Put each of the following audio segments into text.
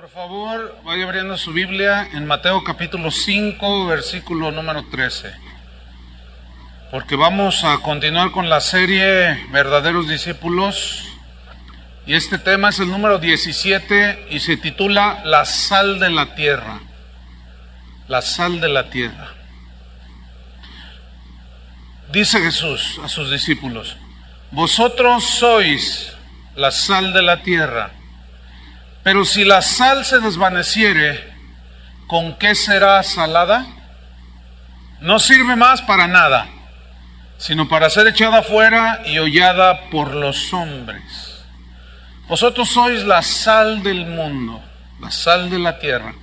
Por favor, vaya abriendo su Biblia en Mateo capítulo 5, versículo número 13. Porque vamos a continuar con la serie Verdaderos Discípulos. Y este tema es el número 17 y se titula La sal de la tierra. La sal de la tierra. Dice Jesús a sus discípulos: vosotros sois la sal de la tierra. Pero si la sal se desvaneciere, ¿con qué será salada? No sirve más para nada, sino para ser echada fuera y hollada por los hombres. Vosotros sois la sal del mundo, la sal de la tierra.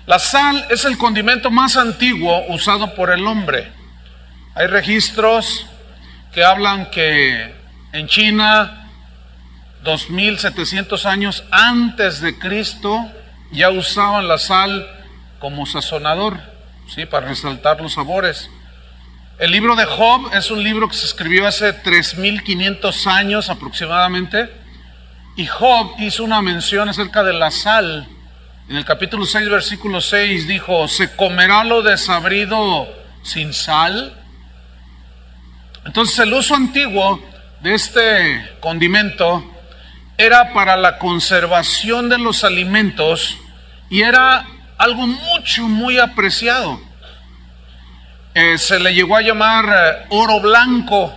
La sal es el condimento más antiguo usado por el hombre. Hay registros que hablan que en China, 2700 años antes de Cristo, ya usaban la sal como sazonador, ¿sí? Para resaltar los sabores. El libro de Job es un libro que se escribió hace 3500 años aproximadamente, y Job hizo una mención acerca de la sal. En el capítulo 6, versículo 6 dijo: ¿se comerá lo desabrido sin sal? Entonces el uso antiguo de este condimento era para la conservación de los alimentos y era algo muy apreciado. Se le llegó a llamar oro blanco.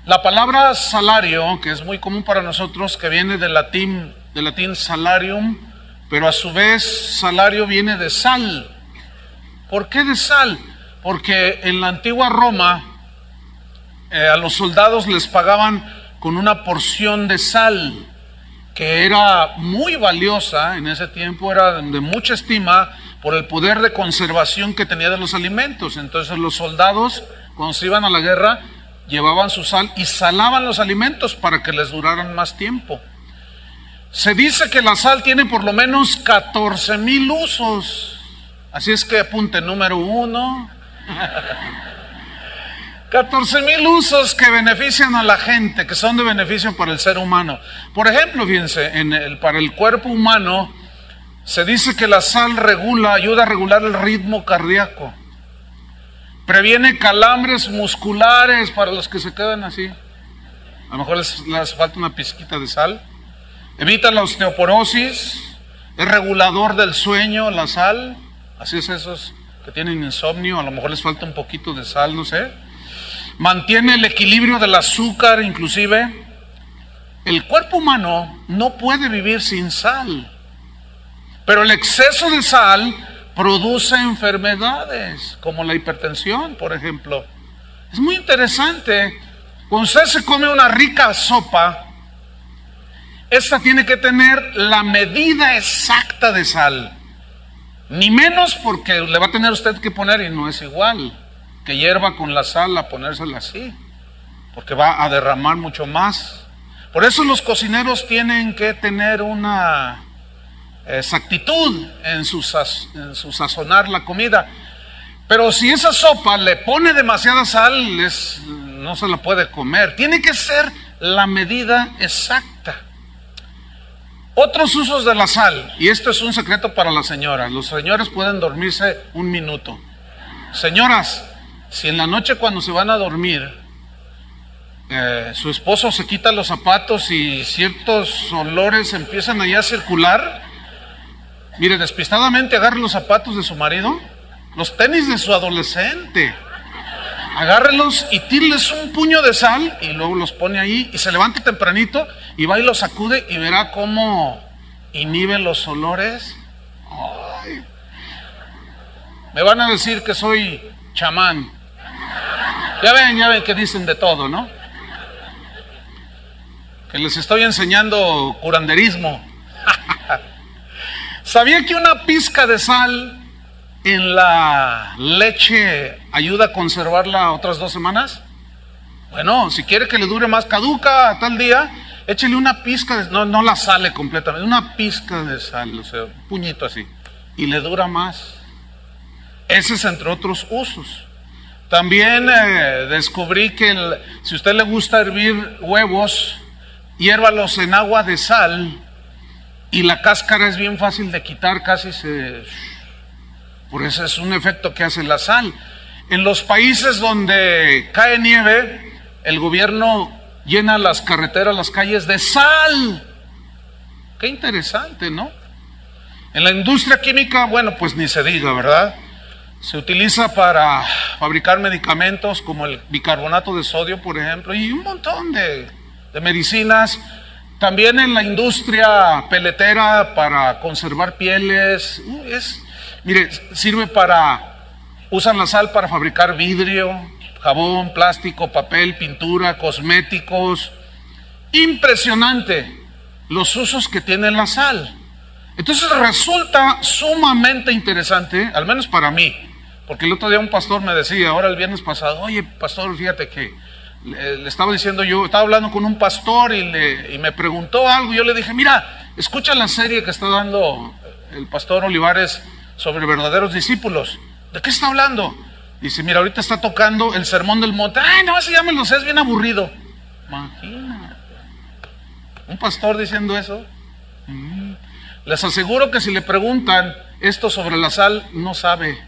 La palabra salario, que es muy común para nosotros, que viene del latín salarium, pero a su vez salario viene de sal. ¿Por qué de sal? Porque en la antigua Roma a los soldados les pagaban con una porción de sal, que era muy valiosa en ese tiempo, era de mucha estima por el poder de conservación que tenía de los alimentos. Entonces los soldados, cuando se iban a la guerra, llevaban su sal y salaban los alimentos para que les duraran más tiempo. Se dice que la sal tiene por lo menos 14,000 usos, así es que apunte número 1. 14,000 usos que benefician a la gente, que son de beneficio para el ser humano. Por ejemplo, fíjense, para el cuerpo humano se dice que la sal ayuda a regular el ritmo cardíaco. Previene calambres musculares para los que se quedan así. A lo mejor les hace falta una pizquita de sal. Evita la osteoporosis. Es regulador del sueño, la sal. Así es, esos que tienen insomnio, a lo mejor les falta un poquito de sal, no sé. Mantiene el equilibrio del azúcar, inclusive. El cuerpo humano no puede vivir sin sal, pero el exceso de sal produce enfermedades, como la hipertensión, por ejemplo. Es muy interesante. Cuando usted se come una rica sopa, esta tiene que tener la medida exacta de sal, ni menos, porque le va a tener usted que poner, y no es igual que hierva con la sal a ponérsela así, porque va a derramar mucho más. Por eso los cocineros tienen que tener una exactitud en su sazonar la comida. Pero si esa sopa le pone demasiada sal, no se la puede comer. Tiene que ser la medida exacta. Otros usos de la sal, y esto es un secreto para las señoras. Los señores pueden dormirse un minuto. Señoras, si en la noche cuando se van a dormir, su esposo se quita los zapatos y ciertos olores empiezan allá a circular, mire, despistadamente agarre los zapatos de su marido, los tenis de su adolescente, agárrelos y tíreles un puño de sal y luego los pone ahí y se levanta tempranito y va y los sacude y verá cómo inhibe los olores. Ay, me van a decir que soy chamán. Ya ven que dicen de todo, ¿no? Que les estoy enseñando curanderismo. ¿Sabía que una pizca de sal en la leche ayuda a conservarla otras 2 semanas? Bueno, si quiere que le dure más, caduca a tal día, échele una pizca de, no la sale completamente, una pizca de sal, o sea, un puñito así, y le dura más. Ese es entre otros usos. También descubrí que si a usted le gusta hervir huevos, hiérvalos en agua de sal y la cáscara es bien fácil de quitar, por eso es un efecto que hace la sal. En los países donde cae nieve, el gobierno llena las carreteras, las calles de sal. Qué interesante, ¿no? En la industria química, bueno, pues ni se diga, ¿verdad? Se utiliza para fabricar medicamentos como el bicarbonato de sodio, por ejemplo, y un montón de medicinas. También en la industria peletera para conservar pieles. Mire, usan la sal para fabricar vidrio, jabón, plástico, papel, pintura, cosméticos. Impresionante los usos que tiene la sal. Entonces resulta sumamente interesante, al menos para mí, porque el otro día un pastor me decía, ahora el viernes pasado, oye pastor, fíjate que le estaba diciendo yo, estaba hablando con un pastor y me preguntó algo, y yo le dije, mira, escucha la serie que está dando el pastor Olivares sobre verdaderos discípulos. ¿De qué está hablando? Dice, mira, ahorita está tocando el Sermón del Monte. Ay, no, ese ya me lo sé, es bien aburrido. Imagínate, un pastor diciendo eso. Les aseguro que si le preguntan esto sobre la sal, no sabe.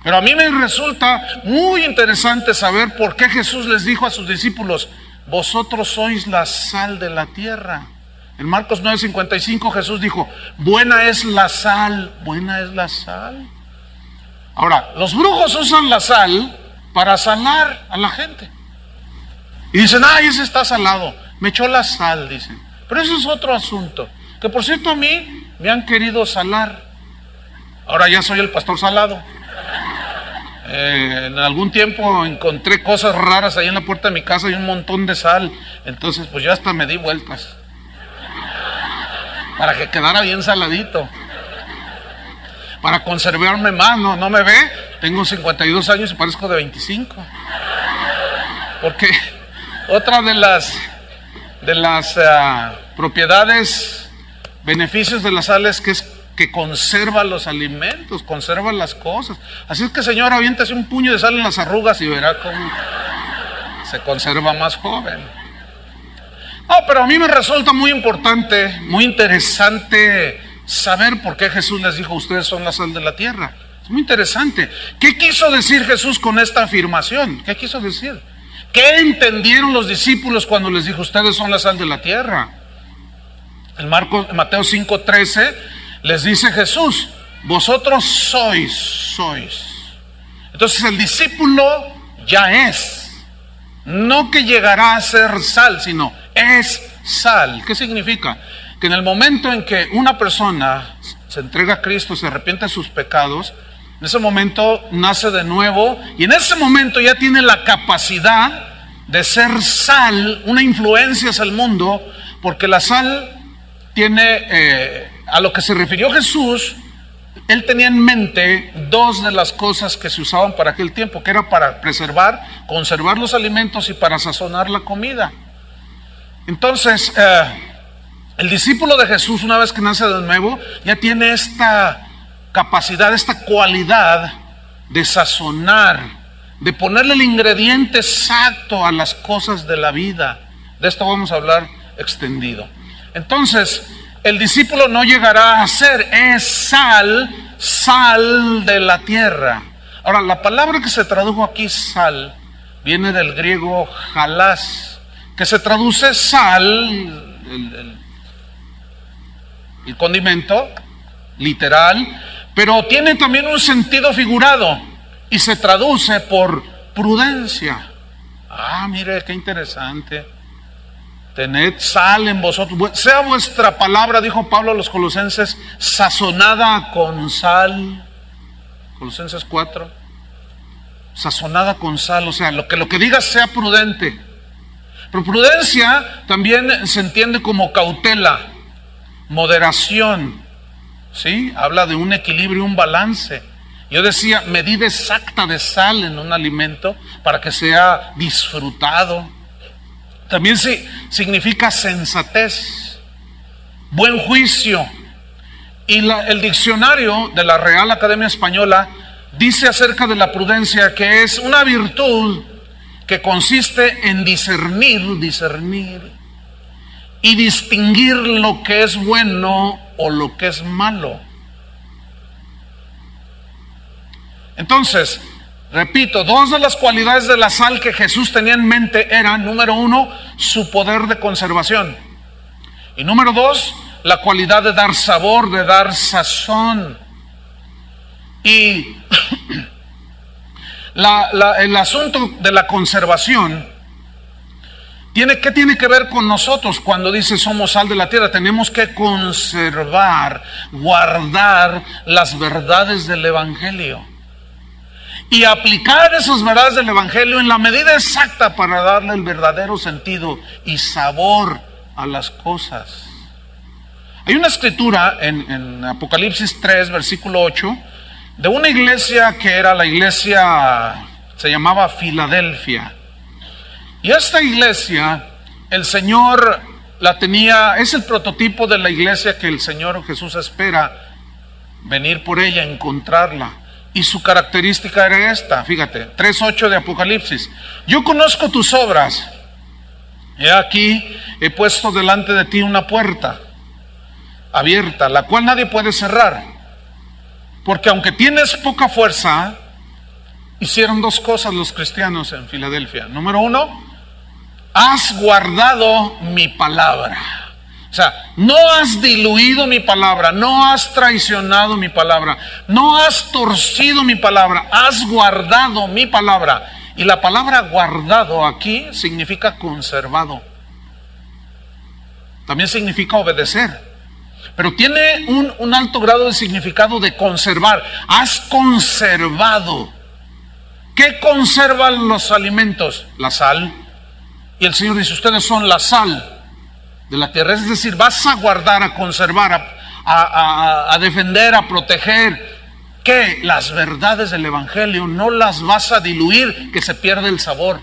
Pero a mí me resulta muy interesante saber por qué Jesús les dijo a sus discípulos, vosotros sois la sal de la tierra. En Marcos 9:55 Jesús dijo, buena es la sal, buena es la sal. Ahora, los brujos usan la sal para salar a la gente. Y dicen, ay, ese está salado, me echó la sal, dicen. Pero eso es otro asunto. Que por cierto a mí me han querido salar. Ahora ya soy el pastor salado. En algún tiempo encontré cosas raras ahí en la puerta de mi casa y un montón de sal. Entonces pues yo hasta me di vueltas para que quedara bien saladito, para conservarme más. No me ve, tengo 52 años y parezco de 25. Porque otra de las propiedades, beneficios de la sal es que conserva los alimentos, conserva las cosas. Así es que, señora, aviéntese un puño de sal en las arrugas y verá cómo se conserva más joven. No, pero a mí me resulta muy importante, muy interesante saber por qué Jesús les dijo, ustedes son la sal de la tierra. Es muy interesante. ¿Qué quiso decir Jesús con esta afirmación? ¿Qué quiso decir? ¿Qué entendieron los discípulos cuando les dijo, ustedes son la sal de la tierra? En Mateo 5:13 les dice Jesús, vosotros sois. Entonces el discípulo ya es, no que llegará a ser sal, sino es sal. ¿Qué significa? Que en el momento en que una persona se entrega a Cristo, se arrepiente de sus pecados, en ese momento nace de nuevo y en ese momento ya tiene la capacidad de ser sal, una influencia hacia el mundo, porque la sal tiene, a lo que se refirió Jesús, él tenía en mente dos de las cosas que se usaban para aquel tiempo, que era para preservar, conservar los alimentos y para sazonar la comida. Entonces, el discípulo de Jesús, una vez que nace de nuevo, ya tiene esta capacidad, esta cualidad de sazonar, de ponerle el ingrediente exacto a las cosas de la vida. De esto vamos a hablar extendido. Entonces, el discípulo no llegará a ser, es sal de la tierra. Ahora, la palabra que se tradujo aquí, sal, viene del griego jalás, que se traduce sal, el condimento, literal, pero tiene también un sentido figurado y se traduce por prudencia. Mire, qué interesante. Tened sal en vosotros, sea vuestra palabra, dijo Pablo a los Colosenses, sazonada con sal. Colosenses 4, sazonada con sal, o sea, lo que digas sea prudente. Pero prudencia también se entiende como cautela, moderación, ¿sí? Habla de un equilibrio, un balance. Yo decía, medida exacta de sal en un alimento para que sea disfrutado. También significa sensatez, buen juicio. Y el diccionario de la Real Academia Española dice acerca de la prudencia que es una virtud que consiste en discernir y distinguir lo que es bueno o lo que es malo. Entonces, repito, dos de las cualidades de la sal que Jesús tenía en mente eran, número uno, su poder de conservación. Y número dos, la cualidad de dar sabor, de dar sazón. Y el asunto de la conservación, ¿qué tiene que ver con nosotros cuando dice somos sal de la tierra? Tenemos que conservar, guardar las verdades del Evangelio. Y aplicar esas verdades del Evangelio en la medida exacta para darle el verdadero sentido y sabor a las cosas. Hay una escritura en Apocalipsis 3, versículo 8, de una iglesia que era la iglesia, se llamaba Filadelfia. Y esta iglesia, el Señor la tenía, es el prototipo de la iglesia que el Señor Jesús espera venir por ella, encontrarla. Y su característica era esta, fíjate, 3:8 de Apocalipsis. Yo conozco tus obras. He aquí, he puesto delante de ti una puerta abierta, la cual nadie puede cerrar. Porque aunque tienes poca fuerza, hicieron dos cosas los cristianos en Filadelfia. Número uno, has guardado mi palabra. O sea, no has diluido mi palabra, no has traicionado mi palabra, no has torcido mi palabra, has guardado mi palabra. Y la palabra guardado aquí significa conservado. También significa obedecer. Pero tiene un alto grado de significado de conservar. Has conservado. ¿Qué conservan los alimentos? La sal. Y el Señor dice, ustedes son la sal de la tierra. Es decir, vas a guardar, a conservar, a defender, a proteger. ¿Qué? Las verdades del Evangelio. No las vas a diluir, que se pierde el sabor.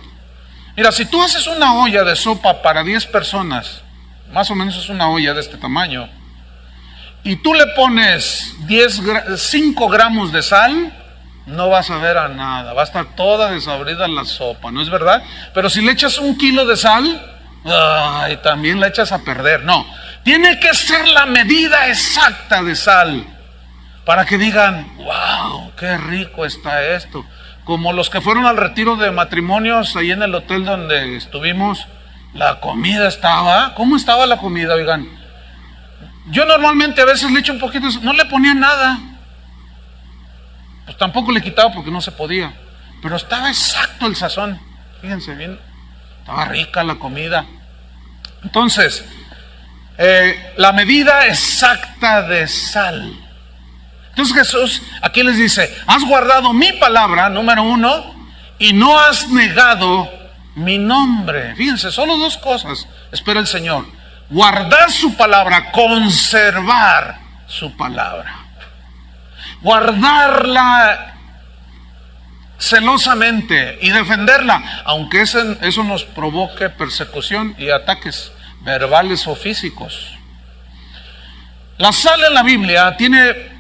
Mira, si tú haces una olla de sopa para 10 personas, más o menos es una olla de este tamaño, y tú le pones 5 gramos de sal, no vas a ver a nada, va a estar toda desabrida la sopa, ¿no es verdad? Pero si le echas 1 kilo de sal, ay, también la echas a perder. No, tiene que ser la medida exacta de sal, para que digan, wow, qué rico está esto. Como los que fueron al retiro de matrimonios, ahí en el hotel donde estuvimos, la comida estaba, ¿cómo estaba la comida, oigan? Yo normalmente a veces le echo un poquito, no le ponía nada. Pues tampoco le quitaba porque no se podía. Pero estaba exacto el sazón. Fíjense bien, estaba rica la comida. Entonces, la medida exacta de sal. Entonces Jesús aquí les dice, has guardado mi palabra, número uno, y no has negado mi nombre. Fíjense, solo 2 cosas espera el Señor. Guardar su palabra, conservar su palabra. Guardarla celosamente y defenderla, aunque eso nos provoque persecución y ataques verbales o físicos. La sal en la Biblia tiene,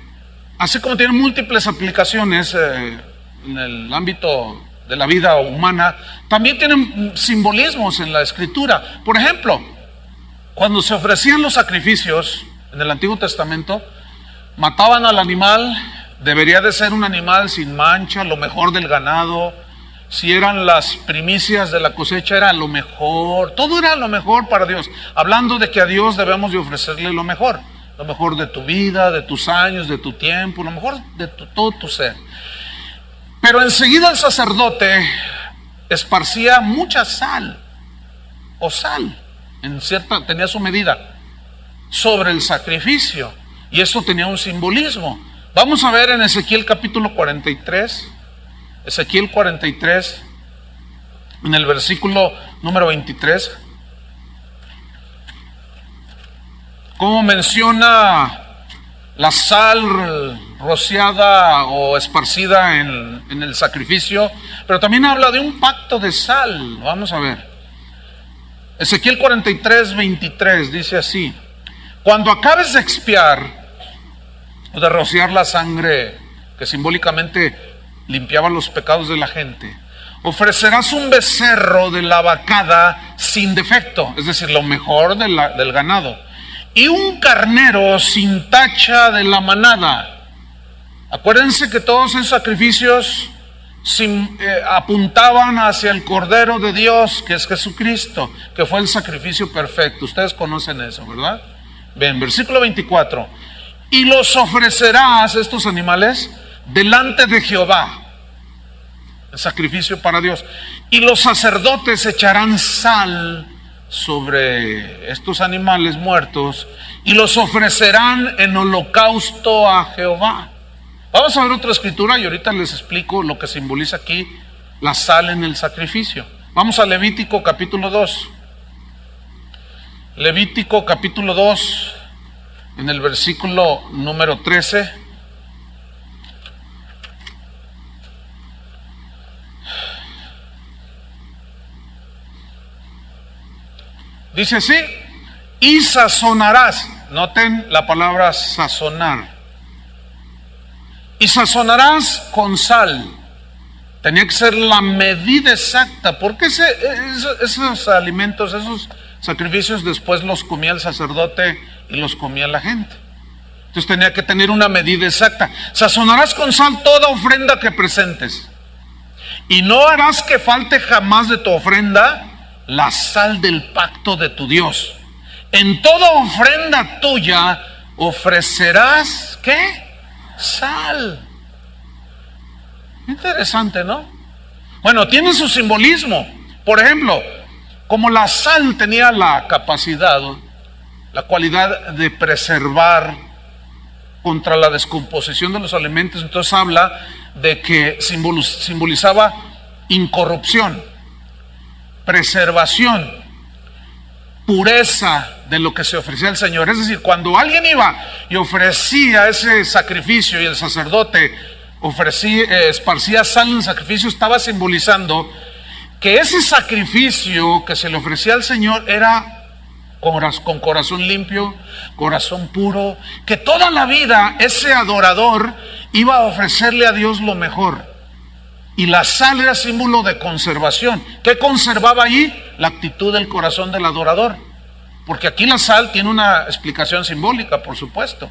así como tiene múltiples aplicaciones en el ámbito de la vida humana, también tiene simbolismos en la Escritura. Por ejemplo, cuando se ofrecían los sacrificios en el Antiguo Testamento, mataban al animal, debería de ser un animal sin mancha, lo mejor del ganado. Si eran las primicias de la cosecha, era lo mejor, todo era lo mejor para Dios. Hablando de que a Dios debemos de ofrecerle lo mejor de tu vida, de tus años, de tu tiempo, lo mejor de todo tu ser. Pero enseguida el sacerdote esparcía mucha sal, o sal, tenía su medida, sobre el sacrificio, y eso tenía un simbolismo. Vamos a ver en Ezequiel capítulo 43, Ezequiel 43, en el versículo número 23, cómo menciona la sal rociada o esparcida en el sacrificio, pero también habla de un pacto de sal. Vamos a ver. Ezequiel 43, 23 dice así: cuando acabes de expiar o de rociar la sangre que simbólicamente limpiaba los pecados de la gente, ofrecerás un becerro de la vacada sin defecto, es decir, lo mejor del ganado, y un carnero sin tacha de la manada. Acuérdense que todos esos sacrificios apuntaban hacia el Cordero de Dios, que es Jesucristo, que fue el sacrificio perfecto. Ustedes conocen eso, ¿verdad? Ven, versículo 24. Y los ofrecerás, estos animales, delante de Jehová, el sacrificio para Dios. Y los sacerdotes echarán sal sobre estos animales muertos y los ofrecerán en holocausto a Jehová. Vamos a ver otra escritura y ahorita les explico lo que simboliza aquí la sal en el sacrificio. Vamos a Levítico capítulo 2. Levítico capítulo 2, en el versículo número 13. Dice así: y sazonarás. Noten la palabra sazonar. Y sazonarás con sal. Tenía que ser la medida exacta, porque esos alimentos, esos sacrificios después los comía el sacerdote y los comía la gente. Entonces tenía que tener una medida exacta. Sazonarás con sal toda ofrenda que presentes, y no harás que falte jamás de tu ofrenda la sal del pacto de tu Dios. En toda ofrenda tuya ofrecerás, ¿qué? Sal. Interesante, ¿no? Bueno, tiene su simbolismo. Por ejemplo, como la sal tenía la capacidad, la cualidad de preservar contra la descomposición de los alimentos, entonces habla de que simbolizaba incorrupción, preservación, pureza de lo que se ofrecía al Señor. Es decir, cuando alguien iba y ofrecía ese sacrificio y el sacerdote esparcía sal en el sacrificio, estaba simbolizando que ese sacrificio que se le ofrecía al Señor era con corazón limpio, corazón puro, que toda la vida ese adorador iba a ofrecerle a Dios lo mejor. Y la sal era símbolo de conservación. ¿Qué conservaba allí? La actitud del corazón del adorador. Porque aquí la sal tiene una explicación simbólica, por supuesto.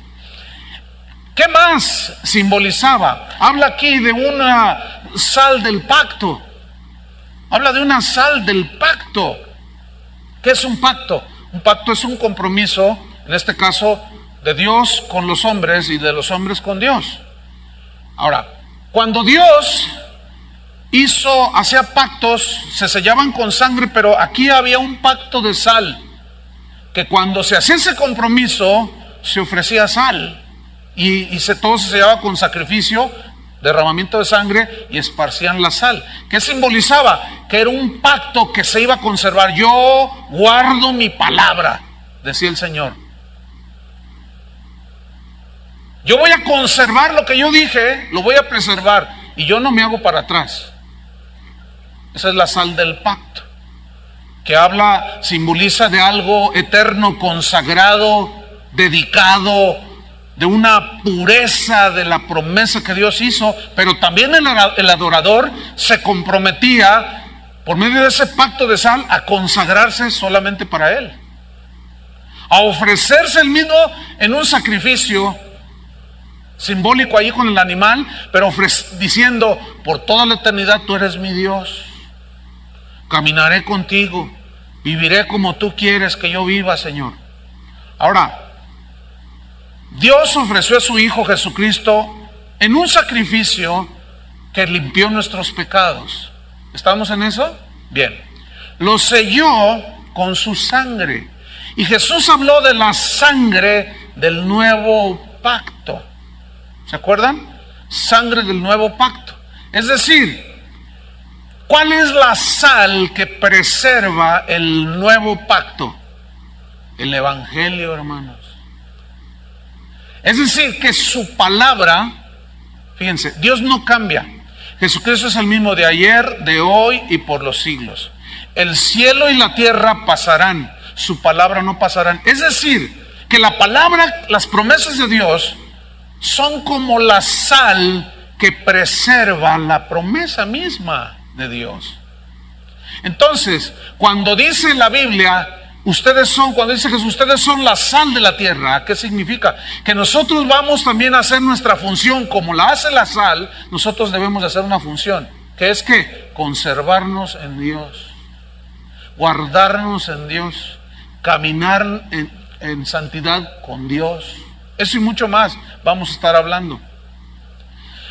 ¿Qué más simbolizaba? Habla aquí de una sal del pacto. Habla de una sal del pacto. ¿Qué es un pacto? Un pacto es un compromiso, en este caso, de Dios con los hombres y de los hombres con Dios. Ahora, cuando Dios hacía pactos, se sellaban con sangre, pero aquí había un pacto de sal, que cuando se hacía ese compromiso, se ofrecía sal, y todo se sellaba con sacrificio, derramamiento de sangre, y esparcían la sal. ¿Qué simbolizaba? Que era un pacto que se iba a conservar. Yo guardo mi palabra, decía el Señor. Yo voy a conservar lo que yo dije, lo voy a preservar, y yo no me hago para atrás. Esa es la sal del pacto, que simboliza de algo eterno, consagrado, dedicado, de una pureza de la promesa que Dios hizo. Pero también el adorador se comprometía, por medio de ese pacto de sal, a consagrarse solamente para Él, a ofrecerse el mismo en un sacrificio simbólico ahí con el animal, pero diciendo: por toda la eternidad tú eres mi Dios, caminaré contigo, viviré como tú quieres que yo viva, Señor. Ahora, Dios ofreció a su Hijo Jesucristo en un sacrificio que limpió nuestros pecados. ¿Estamos en eso? Bien. Lo selló con su sangre. Y Jesús habló de la sangre del nuevo pacto. ¿Se acuerdan? Sangre del nuevo pacto. Es decir, ¿cuál es la sal que preserva el nuevo pacto? El Evangelio, hermanos. Es decir, que su palabra, fíjense, Dios no cambia. Jesucristo es el mismo de ayer, de hoy y por los siglos. El cielo y la tierra pasarán, su palabra no pasarán. Es decir, que la palabra, las promesas de Dios son como la sal que preserva la promesa misma. de Dios. Entonces, cuando dice la Biblia, cuando dice Jesús, ustedes son la sal de la tierra, ¿qué significa? Que nosotros vamos también a hacer nuestra función, como la hace la sal, nosotros debemos de hacer una función, que es que conservarnos en Dios, guardarnos en Dios, caminar en santidad con Dios. Eso y mucho más vamos a estar hablando.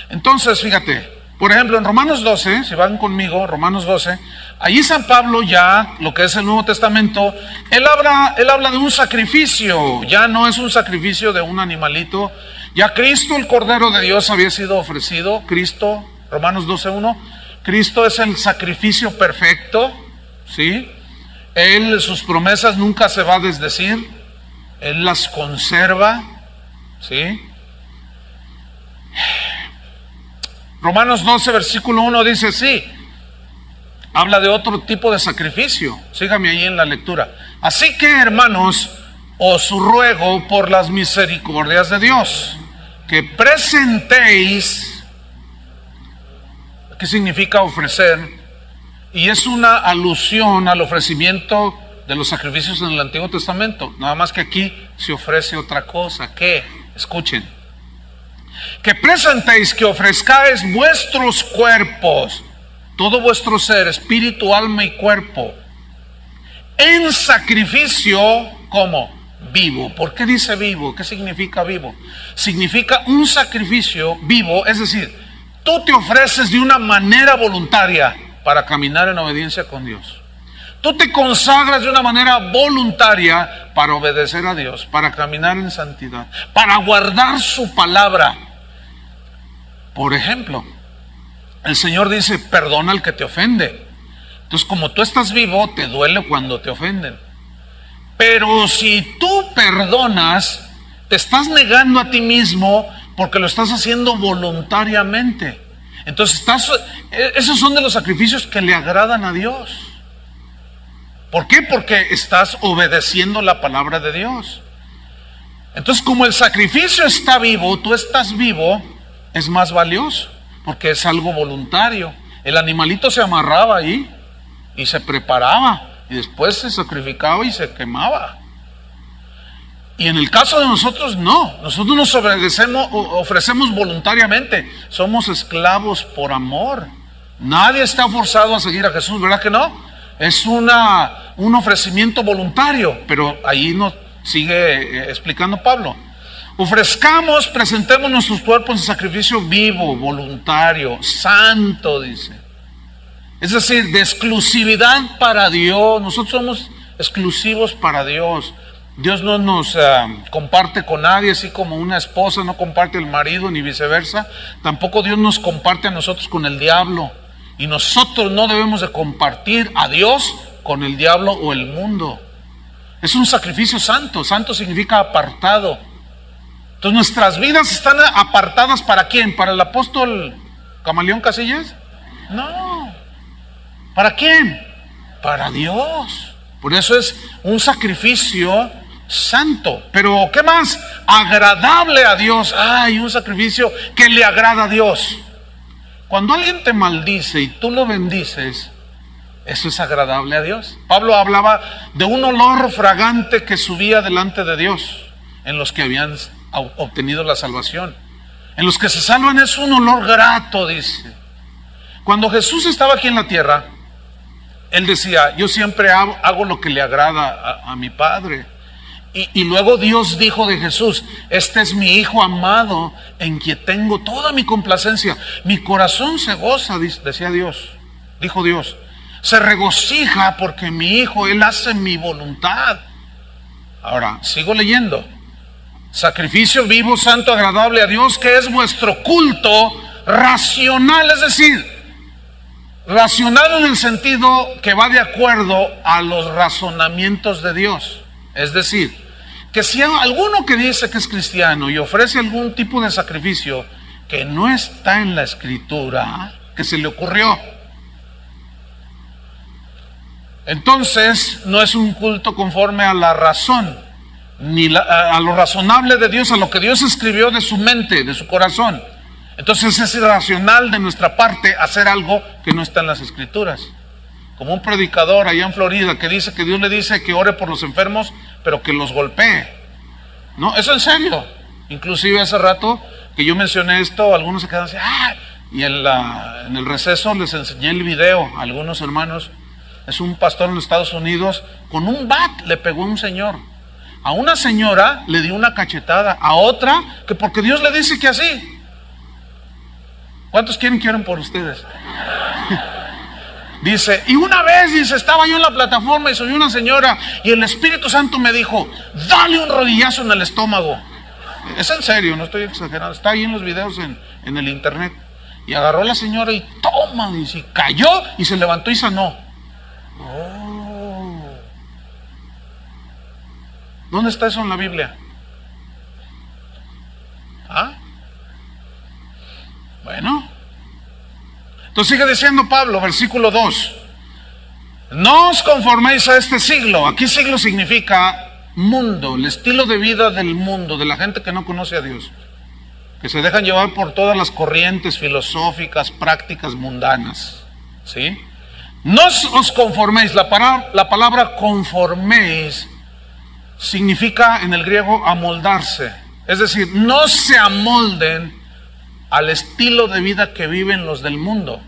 Entonces, fíjate, por ejemplo, en Romanos 12, si van conmigo, Romanos 12, allí San Pablo ya, lo que es el Nuevo Testamento, él habla de un sacrificio, ya no es un sacrificio de un animalito, ya Cristo, el Cordero de Dios, había sido ofrecido, Cristo, Romanos 12:1, Cristo es el sacrificio perfecto, ¿sí? Él, sus promesas nunca se va a desdecir, Él las conserva, ¿sí? Romanos 12, versículo 1 dice así, habla de otro tipo de sacrificio. Sígame ahí en la lectura. Así que, hermanos, os ruego por las misericordias de Dios, que presentéis, ¿qué significa ofrecer? Y es una alusión al ofrecimiento de los sacrificios en el Antiguo Testamento. Nada más que aquí se ofrece otra cosa. ¿Qué? Escuchen. Que presentéis, que ofrezcáis vuestros cuerpos, todo vuestro ser, espíritu, alma y cuerpo, en sacrificio, ¿cómo? Vivo. ¿Por qué dice vivo? ¿Qué significa vivo? Significa un sacrificio vivo, es decir, tú te ofreces de una manera voluntaria para caminar en obediencia con Dios. Tú te consagras de una manera voluntaria para obedecer a Dios, para caminar en santidad, para guardar su palabra. Por ejemplo, el Señor dice, perdona al que te ofende. Entonces, como tú estás vivo, te duele cuando te ofenden. Pero si tú perdonas, te estás negando a ti mismo porque lo estás haciendo voluntariamente. Entonces, esos son de los sacrificios que le agradan a Dios. ¿Por qué? Porque estás obedeciendo la palabra de Dios. Entonces, como el sacrificio está vivo, tú estás vivo, es más valioso, porque es algo voluntario. El animalito se amarraba ahí y se preparaba, y después se sacrificaba y se quemaba. Y en el caso de nosotros, no. Nosotros nos ofrecemos voluntariamente. Somos esclavos por amor. Nadie está forzado a seguir a Jesús, ¿verdad que no? Es un ofrecimiento voluntario, pero ahí nos sigue explicando Pablo. Presentemos nuestros cuerpos en sacrificio vivo, voluntario, santo, dice. Es decir, de exclusividad para Dios. Nosotros somos exclusivos para Dios. Dios no nos comparte con nadie, así como una esposa no comparte al marido, ni viceversa. Tampoco Dios nos comparte a nosotros con el diablo. Y nosotros no debemos de compartir a Dios con el diablo o el mundo. Es un sacrificio santo. Santo significa apartado. Entonces nuestras vidas están apartadas ¿para quién? ¿Para el apóstol Camaleón Casillas? No. ¿Para quién? Para Dios. Por eso es un sacrificio santo. Pero ¿qué más? Agradable a Dios. Hay un sacrificio que le agrada a Dios. Cuando alguien te maldice y tú lo bendices, eso es agradable a Dios. Pablo hablaba de un olor fragante que subía delante de Dios en los que habían obtenido la salvación. En los que se salvan es un olor grato, dice. Cuando Jesús estaba aquí en la tierra, Él decía, yo siempre hago lo que le agrada a mi Padre. Y luego Dios dijo de Jesús, este es mi Hijo amado, en quien tengo toda mi complacencia. Mi corazón se goza, decía Dios, dijo Dios. Se regocija porque mi Hijo, Él hace mi voluntad. Ahora, sigo leyendo. Sacrificio vivo, santo, agradable a Dios, que es vuestro culto racional, es decir, racional en el sentido que va de acuerdo a los razonamientos de Dios. Es decir, que si hay alguno que dice que es cristiano y ofrece algún tipo de sacrificio que no está en la Escritura, que se le ocurrió, entonces no es un culto conforme a la razón, ni a lo razonable de Dios, a lo que Dios escribió de su mente, de su corazón. Entonces es irracional de nuestra parte hacer algo que no está en las Escrituras. Como un predicador allá en Florida que dice que Dios le dice que ore por los enfermos, pero que los golpee. No, es en serio. Inclusive hace rato que yo mencioné esto, algunos se quedan así, ¡ah! Y en el receso les enseñé el video a algunos hermanos. Es un pastor en los Estados Unidos, con un bat le pegó a un señor. A una señora le dio una cachetada, a otra que porque Dios le dice que así. ¿Cuántos quieren que oren por ustedes? Dice, y una vez, dice, estaba yo en la plataforma y soy una señora y el Espíritu Santo me dijo, dale un rodillazo en el estómago. Es en serio, no estoy exagerando, está ahí en los videos en el internet. Y agarró a la señora y toma, dice, y cayó y se levantó y sanó. Oh. ¿Dónde está eso en la Biblia? ¿Ah? Bueno. Entonces sigue diciendo Pablo, versículo 2. No os conforméis a este siglo. Aquí siglo significa mundo, el estilo de vida del mundo, de la gente que no conoce a Dios, que se dejan llevar por todas las corrientes filosóficas, prácticas mundanas. ¿Sí? No os conforméis. La palabra conforméis significa en el griego amoldarse. Es decir, no se amolden al estilo de vida que viven los del mundo.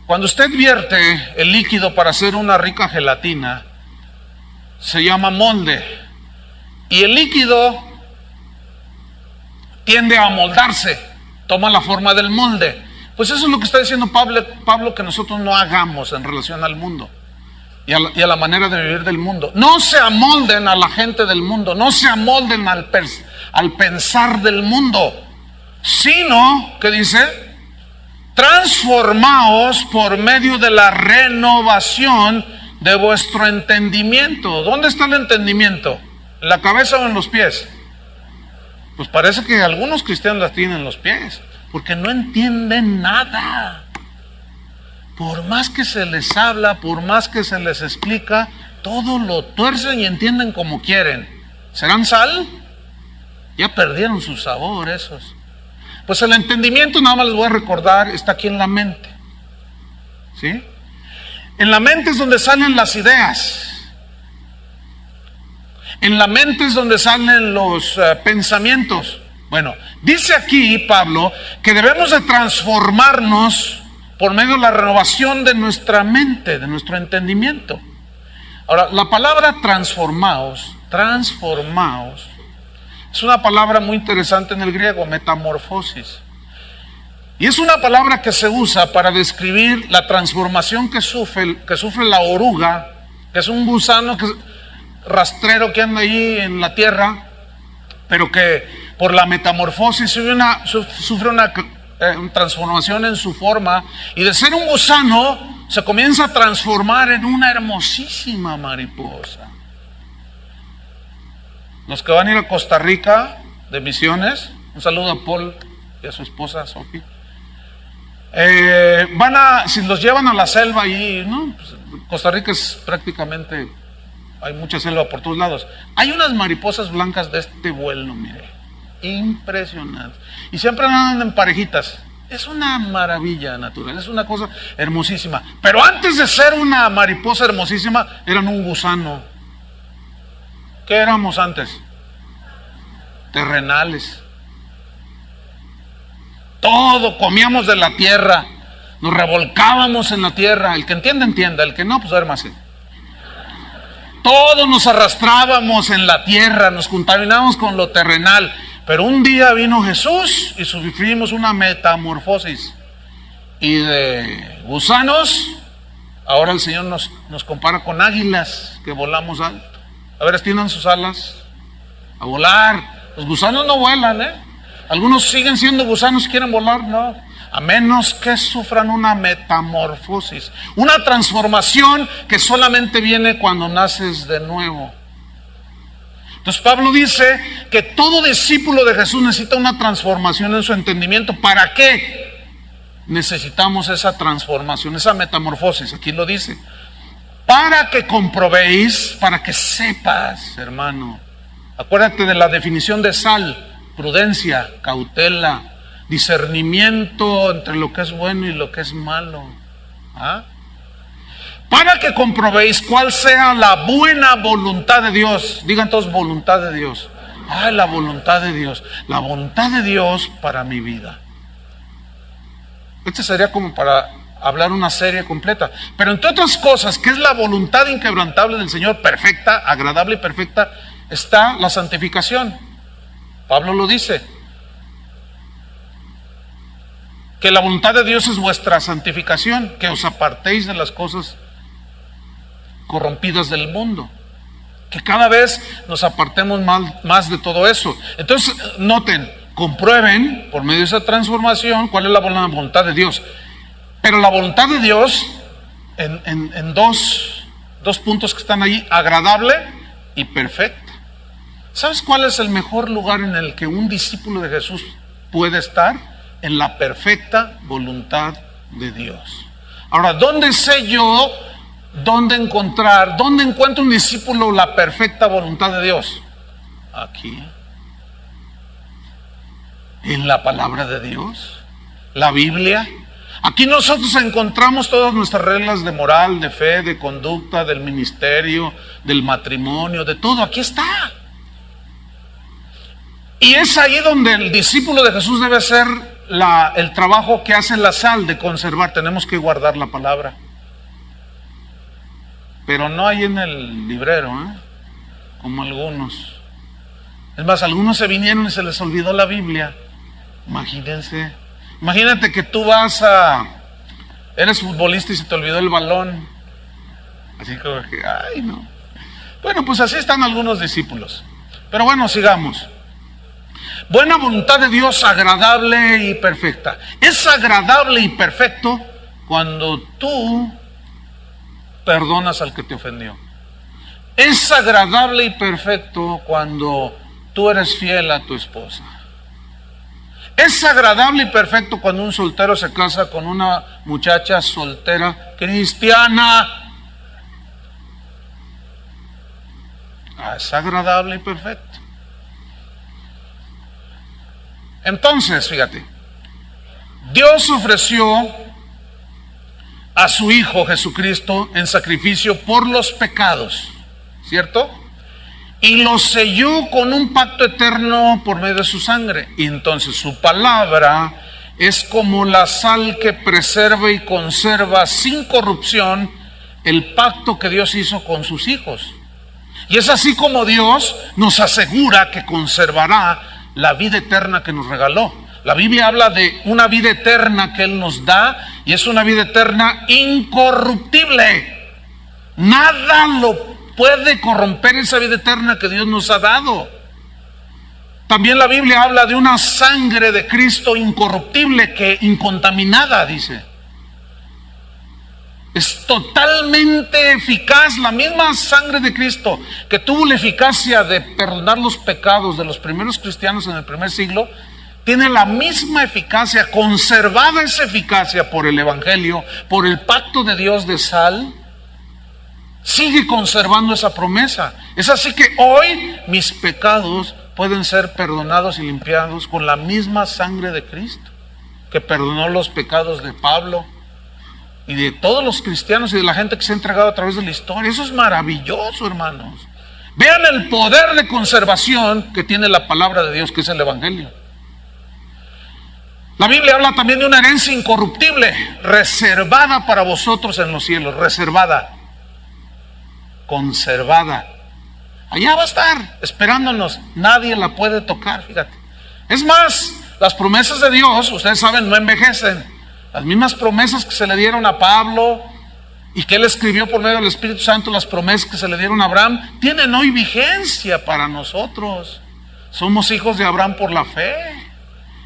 Cuando usted vierte el líquido para hacer una rica gelatina, se llama molde. Y el líquido tiende a amoldarse, toma la forma del molde. Pues eso es lo que está diciendo Pablo que nosotros no hagamos en relación al mundo y a la manera de vivir del mundo. No se amolden a la gente del mundo, no se amolden al pensar del mundo, sino, ¿qué dice? Transformaos por medio de la renovación de vuestro entendimiento. ¿Dónde está el entendimiento? ¿En la cabeza o en los pies? Pues parece que algunos cristianos las tienen en los pies, porque no entienden nada. Por más que se les habla, por más que se les explica, todo lo tuercen y entienden como quieren. ¿Serán sal? Ya perdieron su sabor esos. Pues el entendimiento, nada más les voy a recordar, está aquí en la mente. ¿Sí? En la mente es donde salen las ideas. En la mente es donde salen los pensamientos. Bueno, dice aquí Pablo que debemos de transformarnos por medio de la renovación de nuestra mente, de nuestro entendimiento. Ahora, la palabra transformaos, es una palabra muy interesante en el griego, metamorfosis. Y es una palabra que se usa para describir la transformación que sufre la oruga, que es un gusano rastrero que anda ahí en la tierra, pero que por la metamorfosis sufre una transformación en su forma, y de ser un gusano se comienza a transformar en una hermosísima mariposa. Los que van a ir a Costa Rica de misiones, un saludo a Paul y a su esposa Sophie. Si los llevan a la selva allí, ¿no? Pues Costa Rica es prácticamente, hay mucha selva por todos lados. Hay unas mariposas blancas de este vuelo, mire, impresionante. Y siempre andan en parejitas. Es una maravilla natural, es una cosa hermosísima. Pero antes de ser una mariposa hermosísima, eran un gusano. ¿Qué éramos antes? Terrenales. Todo comíamos de la tierra, nos revolcábamos en la tierra. El que entienda, entienda, el que no, pues duérmase. Todos nos arrastrábamos en la tierra, nos contaminábamos con lo terrenal. Pero un día vino Jesús y sufrimos una metamorfosis. Y de gusanos, ahora el Señor nos compara con águilas que volamos alto. A ver, extiendan sus alas a volar. Los gusanos no vuelan, ¿eh? Algunos siguen siendo gusanos y quieren volar, no. A menos que sufran una metamorfosis, una transformación que solamente viene cuando naces de nuevo. Entonces Pablo dice que todo discípulo de Jesús necesita una transformación en su entendimiento. ¿Para qué necesitamos esa transformación, esa metamorfosis? Aquí lo dice. Para que comprobéis, para que sepas, hermano. Acuérdate de la definición de sal: prudencia, cautela, discernimiento entre lo que es bueno y lo que es malo. ¿Ah? Para que comprobéis cuál sea la buena voluntad de Dios. Digan todos, voluntad de Dios. Ay, la voluntad de Dios. La voluntad de Dios para mi vida. Este sería como para hablar una serie completa. Pero entre otras cosas, ¿qué es la voluntad inquebrantable del Señor? Perfecta, agradable y perfecta. Está la santificación. Pablo lo dice. Que la voluntad de Dios es vuestra santificación. Que os apartéis de las cosas corrompidas del mundo, que cada vez nos apartemos más de todo eso. Entonces, noten, comprueben por medio de esa transformación cuál es la voluntad de Dios. Pero la voluntad de Dios en dos puntos que están ahí, agradable y perfecta. ¿Sabes cuál es el mejor lugar en el que un discípulo de Jesús puede estar? En la perfecta voluntad de Dios. Ahora, ¿dónde sé yo dónde encuentra un discípulo la perfecta voluntad de Dios? Aquí, en la palabra de Dios, la Biblia. Aquí nosotros encontramos todas nuestras reglas de moral, de fe, de conducta, del ministerio, del matrimonio, de todo. Aquí está. Y es ahí donde el discípulo de Jesús debe hacer el trabajo que hace la sal, de conservar. Tenemos que guardar la palabra. Pero no hay en el librero, como algunos. Es más, algunos se vinieron y se les olvidó la Biblia. Imagínense. Imagínate que tú eres futbolista y se te olvidó el balón. Así como que, ay no. Bueno, pues así están algunos discípulos. Pero bueno, sigamos. Buena voluntad de Dios, agradable y perfecta. Es agradable y perfecto cuando tú perdonas al que te ofendió. Es agradable y perfecto cuando tú eres fiel a tu esposa. Es agradable y perfecto cuando un soltero se casa con una muchacha soltera cristiana. Es agradable y perfecto. Entonces, fíjate, Dios ofreció a su Hijo Jesucristo en sacrificio por los pecados, ¿cierto? Y lo selló con un pacto eterno por medio de su sangre. Y entonces su palabra es como la sal que preserva y conserva sin corrupción el pacto que Dios hizo con sus hijos. Y es así como Dios nos asegura que conservará la vida eterna que nos regaló. La Biblia habla de una vida eterna que Él nos da, y es una vida eterna incorruptible. Nada lo puede corromper esa vida eterna que Dios nos ha dado. También la Biblia habla de una sangre de Cristo incorruptible, que incontaminada, dice. Es totalmente eficaz. La misma sangre de Cristo que tuvo la eficacia de perdonar los pecados de los primeros cristianos en el primer siglo, tiene la misma eficacia, conservada esa eficacia por el Evangelio, por el pacto de Dios de sal. Sigue conservando esa promesa. Es así que hoy mis pecados pueden ser perdonados y limpiados con la misma sangre de Cristo, que perdonó los pecados de Pablo y de todos los cristianos y de la gente que se ha entregado a través de la historia. Eso es maravilloso, hermanos. Vean el poder de conservación que tiene la palabra de Dios, que es el Evangelio. La Biblia habla también de una herencia incorruptible, reservada para vosotros en los cielos. Reservada, conservada. Allá va a estar, esperándonos. Nadie la puede tocar, fíjate. Es más, las promesas de Dios, ustedes saben, no envejecen. Las mismas promesas que se le dieron a Pablo y que él escribió por medio del Espíritu Santo, las promesas que se le dieron a Abraham, tienen hoy vigencia para nosotros. Somos hijos de Abraham por la fe.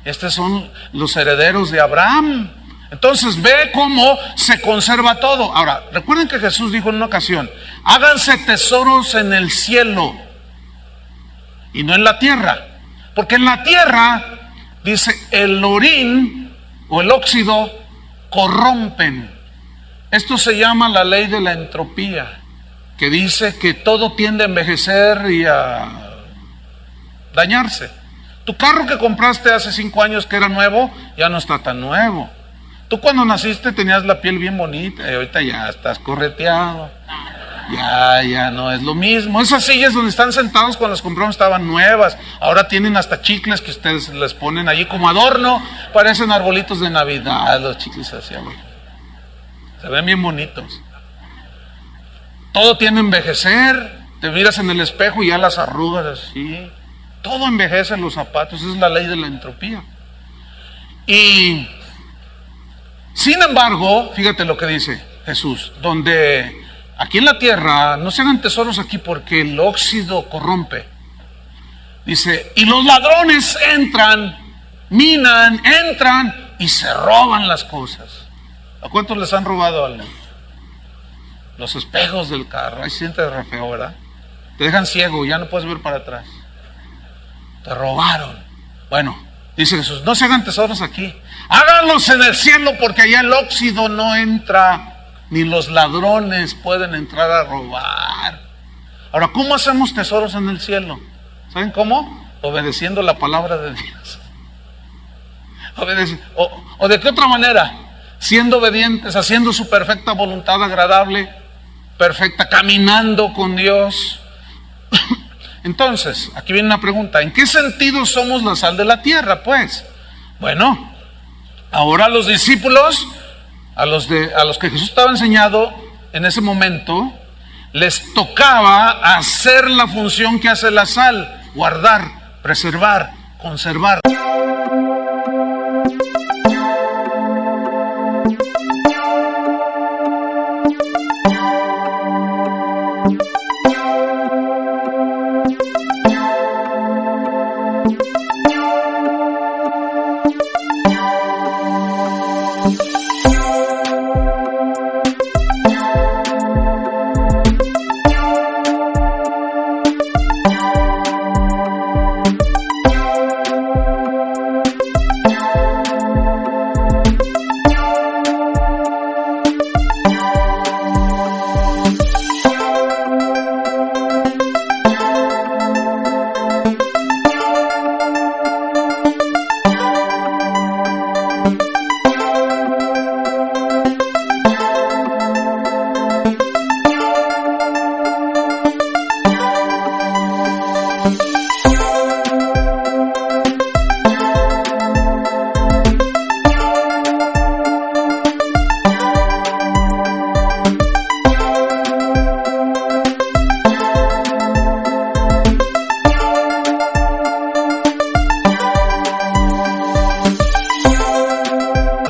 Estos son los herederos de Abraham. Entonces ve cómo se conserva todo. Ahora, recuerden que Jesús dijo en una ocasión: háganse tesoros en el cielo y no en la tierra. Porque en la tierra, dice, el orín o el óxido corrompen. Esto se llama la ley de la entropía, que dice que todo tiende a envejecer y a dañarse. Tu carro que compraste hace 5 años que era nuevo, ya no está tan nuevo. Tú cuando naciste tenías la piel bien bonita y ahorita ya estás correteado. Ya no es lo mismo. Esas sillas donde están sentados cuando las compramos estaban nuevas. Ahora tienen hasta chicles que ustedes les ponen allí como adorno. Parecen arbolitos de Navidad los chicles así abajo. Se ven bien bonitos. Todo tiene envejecer. Te miras en el espejo y ya las arrugas así. Todo envejece en los zapatos. Esa es la ley de la entropía. Y sin embargo, fíjate lo que dice Jesús, donde aquí en la tierra no se hagan tesoros aquí porque el óxido corrompe. Dice, y los ladrones entran, minan, entran y se roban las cosas. ¿A cuántos les han robado algo? Los espejos del carro. Ahí sientes re feo, ¿verdad? Te dejan ciego, ya no puedes ver para atrás. Te robaron. Bueno, dice Jesús, no se hagan tesoros aquí. Háganlos en el cielo porque allá el óxido no entra. Ni los ladrones pueden entrar a robar. Ahora, ¿cómo hacemos tesoros en el cielo? ¿Saben cómo? Obedeciendo la palabra de Dios. ¿O de qué otra manera? Siendo obedientes, haciendo su perfecta voluntad agradable, perfecta, caminando con Dios. Entonces, aquí viene una pregunta. ¿En qué sentido somos la sal de la tierra, pues? Bueno, ahora los discípulos, a los que Jesús estaba enseñando en ese momento, les tocaba hacer la función que hace la sal: guardar, preservar, conservar.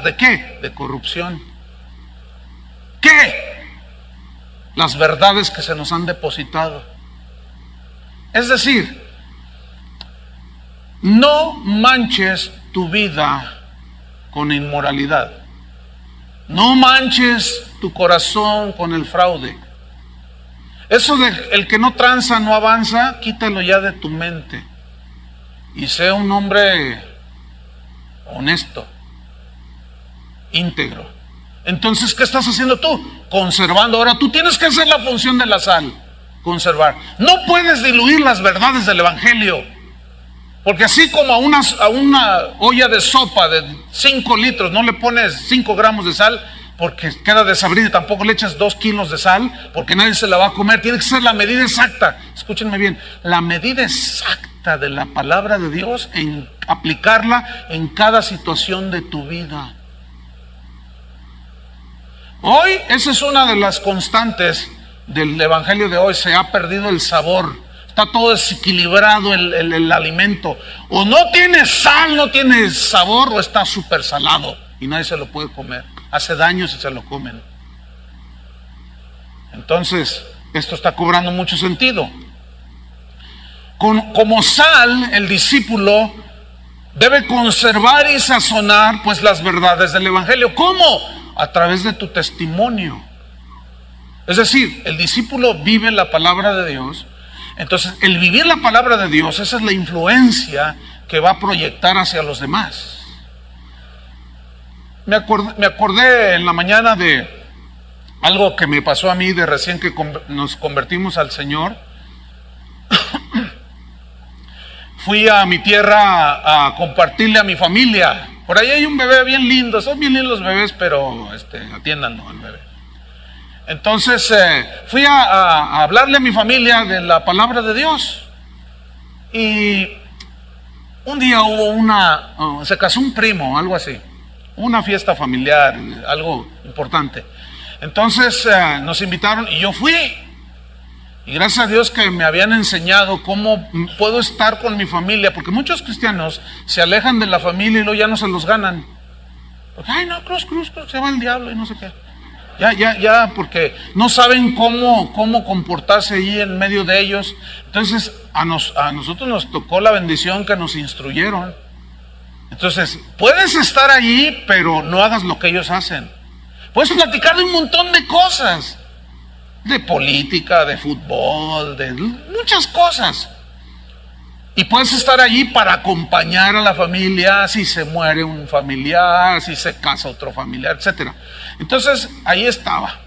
¿De qué? De corrupción. ¿Qué? Las verdades que se nos han depositado. Es decir, no manches tu vida con inmoralidad. No manches tu corazón con el fraude. Eso de el que no tranza no avanza, quítalo ya de tu mente. Y sea un hombre honesto, íntegro. Entonces, ¿qué estás haciendo tú? Conservando. Ahora, tú tienes que hacer la función de la sal, conservar. No puedes diluir las verdades del Evangelio, porque así como a una olla de sopa de 5 litros no le pones 5 gramos de sal, porque queda desabrida, y tampoco le echas 2 kilos de sal, porque nadie se la va a comer. Tiene que ser la medida exacta. Escúchenme bien, la medida exacta de la palabra de Dios, en aplicarla en cada situación de tu vida. Hoy, esa es una de las constantes del evangelio de hoy. Se ha perdido el sabor. Está todo desequilibrado el alimento. O no tiene sal, no tiene sabor, o está súper salado y nadie se lo puede comer. Hace daño si se lo comen. Entonces, esto está cobrando mucho sentido. Como sal, el discípulo debe conservar y sazonar pues las verdades del evangelio. ¿Cómo? A través de tu testimonio. Es decir, el discípulo vive la palabra de Dios. Entonces, el vivir la palabra de Dios, esa es la influencia que va a proyectar hacia los demás. Me acordé en la mañana de algo que me pasó a mí de recién que nos convertimos al Señor. fui a mi tierra a compartirle a mi familia. Por ahí hay un bebé bien lindo, son bien lindos los bebés, pero atiéndanlo al bebé. Entonces fui a hablarle a mi familia de la palabra de Dios. Y un día hubo se casó un primo, algo así, una fiesta familiar, algo importante. Entonces nos invitaron y yo fui. Y gracias a Dios que me habían enseñado cómo puedo estar con mi familia, porque muchos cristianos se alejan de la familia y luego ya no se los ganan. Porque, ay no, cruz, se va el diablo y no sé qué. Ya, porque no saben cómo comportarse ahí en medio de ellos. Entonces a nosotros nos tocó la bendición que nos instruyeron. Entonces, puedes estar allí, pero no hagas lo que ellos hacen. Puedes platicar de un montón de cosas. De política, de fútbol, de muchas cosas. Y puedes estar allí para acompañar a la familia si se muere un familiar, si se casa otro familiar, etc. Entonces, ahí estaba.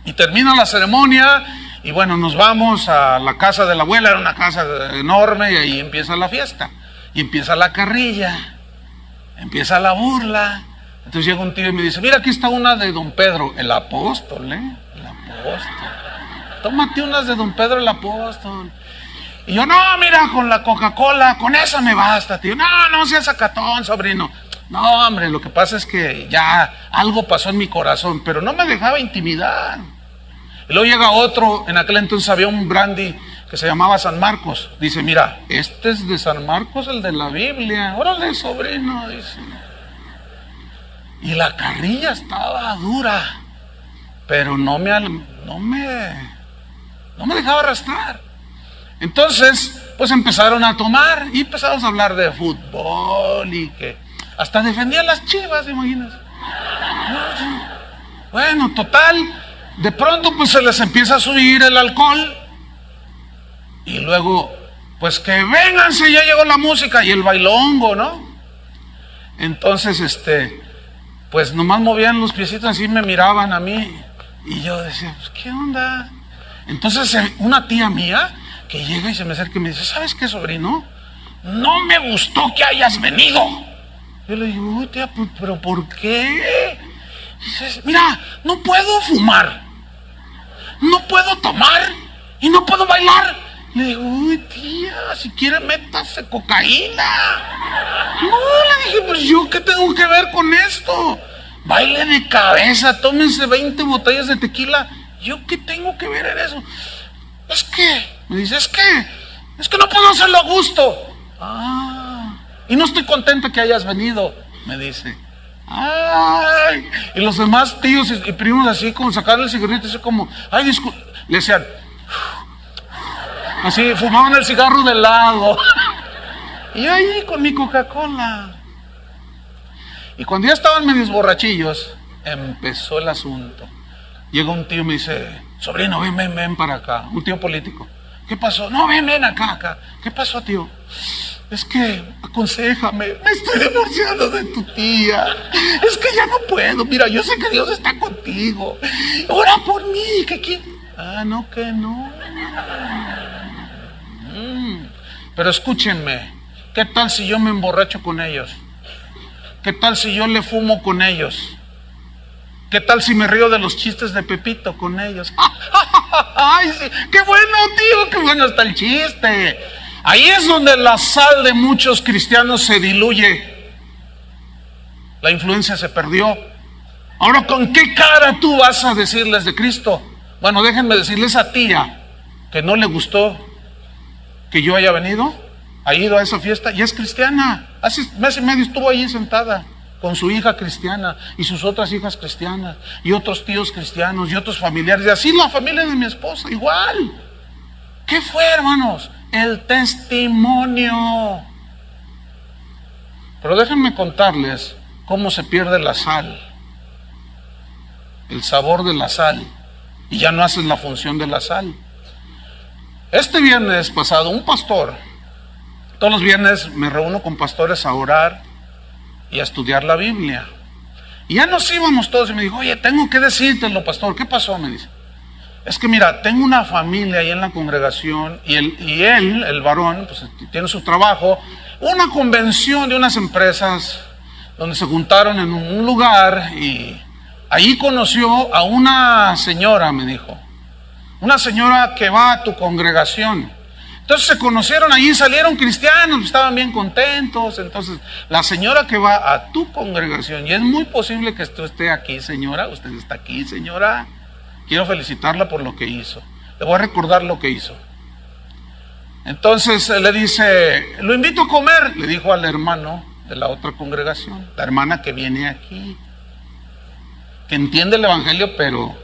Y termina la ceremonia y bueno, nos vamos a la casa de la abuela, era una casa enorme y ahí empieza la fiesta. Y empieza la carrilla, empieza la burla. Entonces llega un tío y me dice, mira, aquí está una de don Pedro, el apóstol, el apóstol. Tómate unas de don Pedro el apóstol. Y yo, no, mira, con la Coca-Cola, con esa me basta, tío. No seas sacatón, sobrino. No, hombre, lo que pasa es que ya algo pasó en mi corazón, pero no me dejaba intimidar. Y luego llega otro, en aquel entonces había un brandy que se llamaba San Marcos. Dice, mira, este es de San Marcos, el de la Biblia. Órale, sobrino, dice. Y la carrilla estaba dura, pero no me dejaba arrastrar. Entonces, pues empezaron a tomar y empezamos a hablar de fútbol y que hasta defendían las Chivas, ¿imaginas? Bueno, total, de pronto pues se les empieza a subir el alcohol y luego, pues que vénganse, ya llegó la música y el bailongo, ¿no? Entonces, pues nomás movían los piecitos así, me miraban a mí y yo decía, pues ¿qué onda? Entonces una tía mía que llega y se me acerca y me dice, ¿sabes qué, sobrino? No me gustó que hayas venido. Yo le digo, uy, tía, ¿pero por qué? Dices, mira, no puedo fumar, no puedo tomar y no puedo bailar. Le digo, uy, tía, si quiere métase cocaína. No, le dije, pues yo qué tengo que ver con esto. Baile de cabeza, tómense 20 botellas de tequila. ¿Yo qué tengo que ver en eso? Es que, me dice, es que no puedo hacerlo a gusto. Y no estoy contenta que hayas venido, me dice. Ay, y los demás tíos y primos así como sacarle el cigarrito, así como, ay, disculpe, le decían, así, fumaban el cigarro de lado. Y yo ahí con mi Coca-Cola. Y cuando ya estaban medios borrachillos, empezó el asunto. Llega un tío y me dice, sobrino, ven para acá. Un tío político. ¿Qué pasó? No, ven acá. ¿Qué pasó, tío? Es que, aconséjame, me estoy divorciando de tu tía. Es que ya no puedo. Mira, yo sé que Dios está contigo. Ora por mí. ¿Qué quieres? No, que no. Pero escúchenme, ¿qué tal si yo me emborracho con ellos? ¿Qué tal si yo le fumo con ellos? ¿Qué tal si me río de los chistes de Pepito con ellos? ¡Ay, sí! ¡Qué bueno, tío! ¡Qué bueno está el chiste! Ahí es donde la sal de muchos cristianos se diluye. La influencia se perdió. Ahora, ¿con qué cara tú vas a decirles de Cristo? Bueno, déjenme decirles a tía que no le gustó que yo haya venido, ha ido a esa fiesta y es cristiana. Hace mes y medio estuvo allí sentada con su hija cristiana y sus otras hijas cristianas y otros tíos cristianos y otros familiares, y así la familia de mi esposa, igual. ¿Qué fue, hermanos? El testimonio. Pero déjenme contarles cómo se pierde la sal, el sabor de la sal, y ya no hacen la función de la sal. Este viernes pasado, un pastor, todos los viernes me reúno con pastores a orar y a estudiar la Biblia. Y ya nos íbamos todos y me dijo, oye, tengo que decírtelo, pastor. ¿Qué pasó? Me dice. es que mira, tengo una familia ahí en la congregación y él, el varón, pues tiene su trabajo, una convención de unas empresas donde se juntaron en un lugar y ahí conoció a una señora, me dijo, una señora que va a tu congregación. Entonces se conocieron allí, salieron cristianos, estaban bien contentos. Entonces la señora que va a tu congregación, y es muy posible que usted esté aquí, señora, usted está aquí, señora, quiero felicitarla por lo que hizo, le voy a recordar lo que hizo. Entonces le dice, lo invito a comer, le dijo al hermano de la otra congregación, la hermana que viene aquí, que entiende el evangelio pero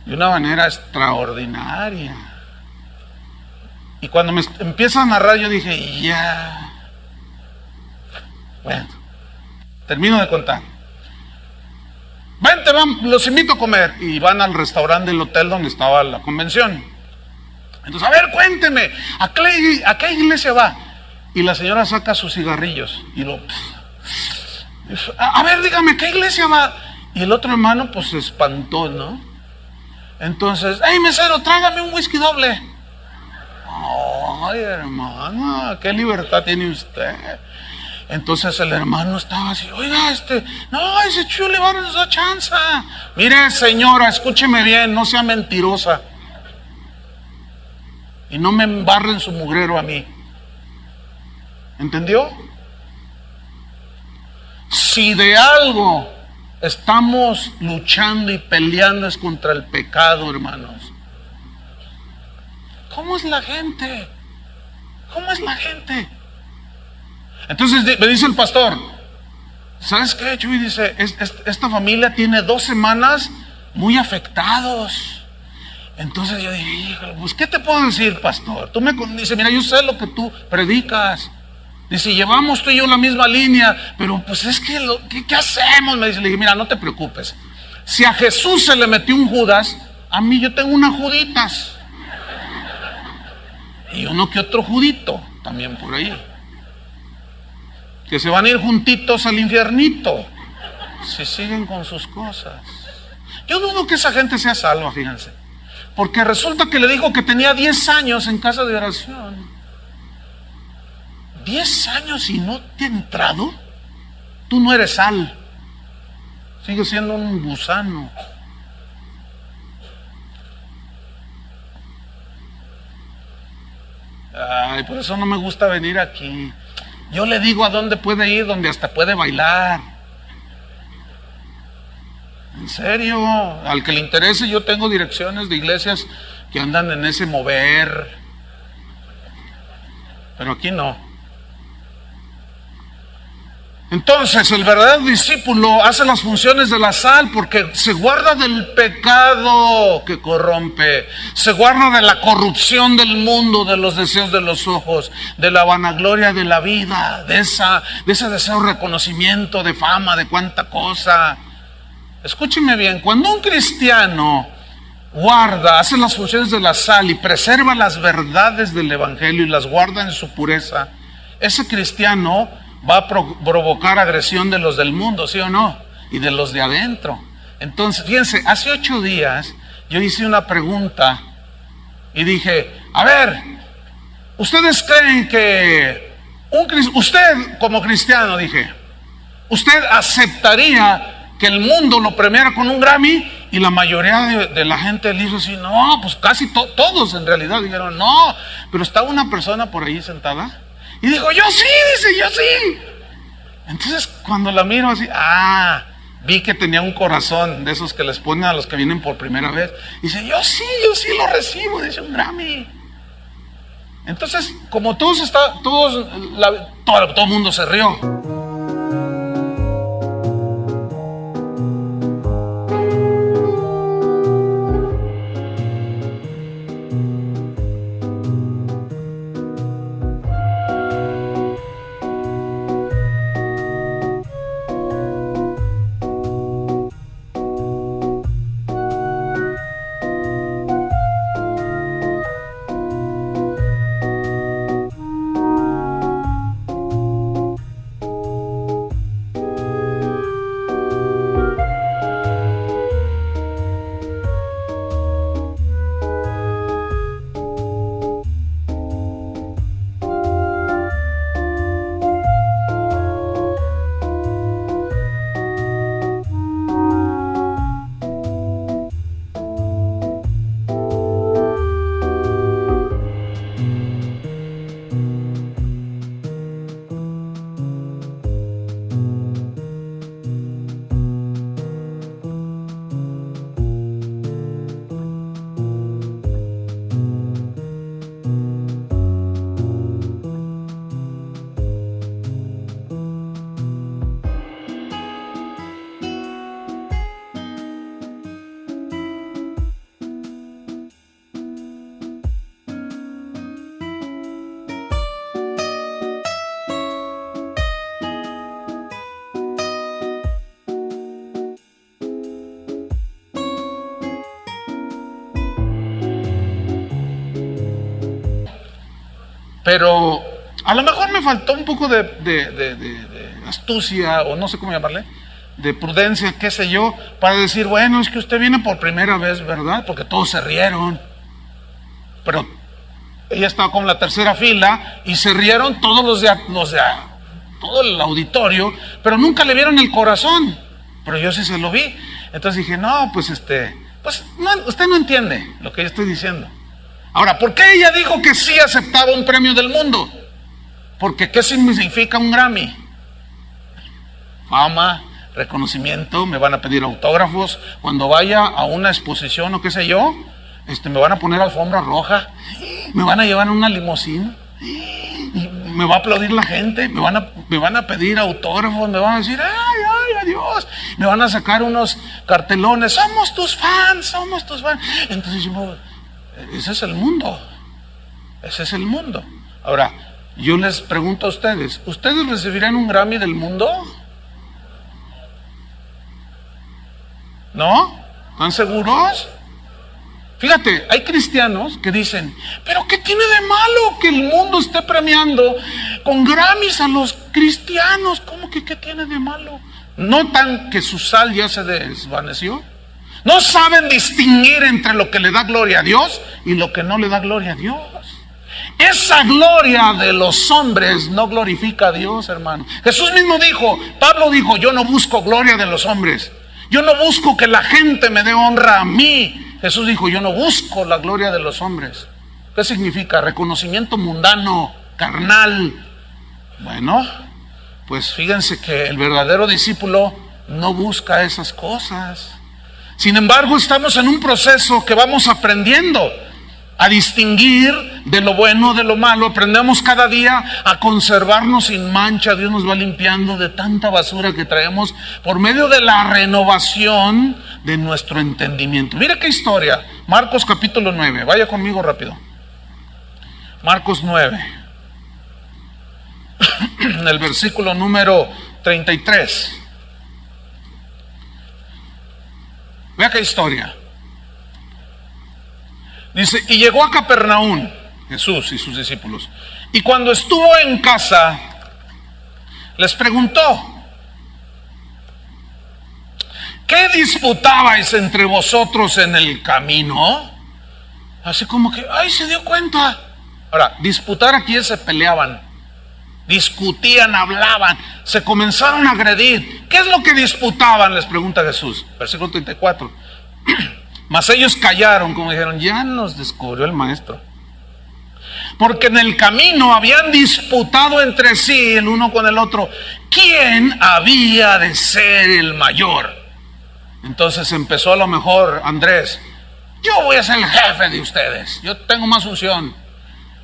de una manera extraordinaria. Y cuando me empieza a narrar yo dije, ya, bueno, termino de contar. Vente, los invito a comer. Y van al restaurante del hotel donde estaba la convención. Entonces, a ver, cuénteme, ¿a qué iglesia va? Y la señora saca sus cigarrillos y a ver, dígame, ¿qué iglesia va? Y el otro hermano pues se espantó, ¿no? Entonces, hey mesero, trágame un whisky doble. Ay, hermana, qué libertad tiene usted. Entonces el hermano estaba así, oiga, no, ese chulo le va a dar esa chance. Mire, señora, escúcheme bien, no sea mentirosa. Y no me embarren su mugrero a mí. ¿Entendió? Si de algo estamos luchando y peleando es contra el pecado, hermanos. ¿Cómo es la gente? ¿Cómo es la gente? Entonces me dice el pastor, ¿sabes qué, Chuy? Dice, esta familia tiene 2 semanas muy afectados. Entonces yo dije, híjole, pues ¿qué te puedo decir, pastor? Dice, mira, yo sé lo que tú predicas. Dice, llevamos tú y yo la misma línea, pero pues es que, ¿qué hacemos? Me dice, le dije, mira, no te preocupes. Si a Jesús se le metió un Judas, a mí yo tengo unas Juditas. Y uno que otro Judito, también por ahí. Que se van a ir juntitos al infiernito, si siguen con sus cosas. Yo dudo que esa gente sea salva, fíjense. Porque resulta que le dijo que tenía 10 años en casa de oración. 10 años y no te ha entrado. Tú no eres sal. Sigues siendo un gusano. Ay, por eso no me gusta venir aquí. Yo le digo a dónde puede ir, donde hasta puede bailar. En serio, al que le interese, yo tengo direcciones de iglesias que andan en ese mover. Pero aquí no. Entonces, el verdadero discípulo hace las funciones de la sal porque se guarda del pecado que corrompe, se guarda de la corrupción del mundo, de los deseos de los ojos, de la vanagloria de la vida, de ese deseo de reconocimiento, de fama, de cuánta cosa. Escúcheme bien, cuando un cristiano hace las funciones de la sal y preserva las verdades del evangelio y las guarda en su pureza, ese cristiano va a provocar agresión de los del mundo, ¿sí o no? Y de los de adentro. Entonces, fíjense, hace 8 días yo hice una pregunta y dije, a ver, ¿ustedes creen que usted como cristiano, dije, usted aceptaría que el mundo lo premiara con un Grammy? Y la mayoría de la gente le dijo así, no, pues casi todos en realidad dijeron, no, pero estaba una persona por ahí sentada y dijo, yo sí, dice, yo sí. Entonces cuando la miro así, vi que tenía un corazón de esos que les ponen a los que vienen por primera vez. Dice, yo sí lo recibo, dice, un Grammy. Entonces, como todo el mundo se rió. pero a lo mejor me faltó un poco de astucia, o no sé cómo llamarle, de prudencia, qué sé yo, para decir, bueno, es que usted viene por primera vez, ¿verdad? Porque todos se rieron. Pero ella estaba con la tercera fila y se rieron todos los de todo el auditorio, pero nunca le vieron el corazón. Pero yo sí se lo vi. Entonces dije, no, pues no, usted no entiende lo que yo estoy diciendo. Ahora, ¿por qué ella dijo que sí aceptaba un premio del mundo? Porque ¿qué significa un Grammy? Fama, reconocimiento, me van a pedir autógrafos. Cuando vaya a una exposición o qué sé yo, me van a poner alfombra roja, me van a llevar en una limusina, y me va a aplaudir la gente, me van a pedir autógrafos, me van a decir, ay, adiós, me van a sacar unos cartelones, somos tus fans. Entonces ese es el mundo, Ahora, yo les pregunto a ustedes, ¿ustedes recibirán un Grammy del mundo? ¿No? ¿Están seguros? Fíjate, hay cristianos que dicen, pero ¿qué tiene de malo que el mundo esté premiando con Grammys a los cristianos? ¿Cómo que qué tiene de malo? ¿Notan que su sal ya se desvaneció? ¿No saben distinguir entre lo que le da gloria a Dios y lo que no le da gloria a Dios? Esa gloria de los hombres no glorifica a Dios, hermano. Jesús mismo dijo, Pablo dijo, yo no busco gloria de los hombres. Yo no busco que la gente me dé honra a mí. Jesús dijo, yo no busco la gloria de los hombres. ¿Qué significa? Reconocimiento mundano, carnal. Bueno, pues fíjense que el verdadero discípulo no busca esas cosas. Sin embargo, estamos en un proceso que vamos aprendiendo a distinguir de lo bueno de lo malo. Aprendemos cada día a conservarnos sin mancha. Dios nos va limpiando de tanta basura que traemos por medio de la renovación de nuestro entendimiento. Mira qué historia. Marcos capítulo 9. Vaya conmigo rápido. Marcos 9. En el versículo número 33. Vea qué historia. Dice, y llegó a Capernaum, Jesús y sus discípulos, y cuando estuvo en casa, les preguntó, ¿qué disputabais entre vosotros en el camino? Así como que, se dio cuenta. Ahora, disputar aquí es se peleaban, discutían, hablaban, se comenzaron a agredir. ¿Qué es lo que disputaban? Les pregunta Jesús, versículo 34. Mas ellos callaron, como dijeron, ya nos descubrió el maestro. Porque en el camino habían disputado entre sí el uno con el otro, ¿quién había de ser el mayor? Entonces empezó a lo mejor Andrés, yo voy a ser el jefe de ustedes, yo tengo más unción.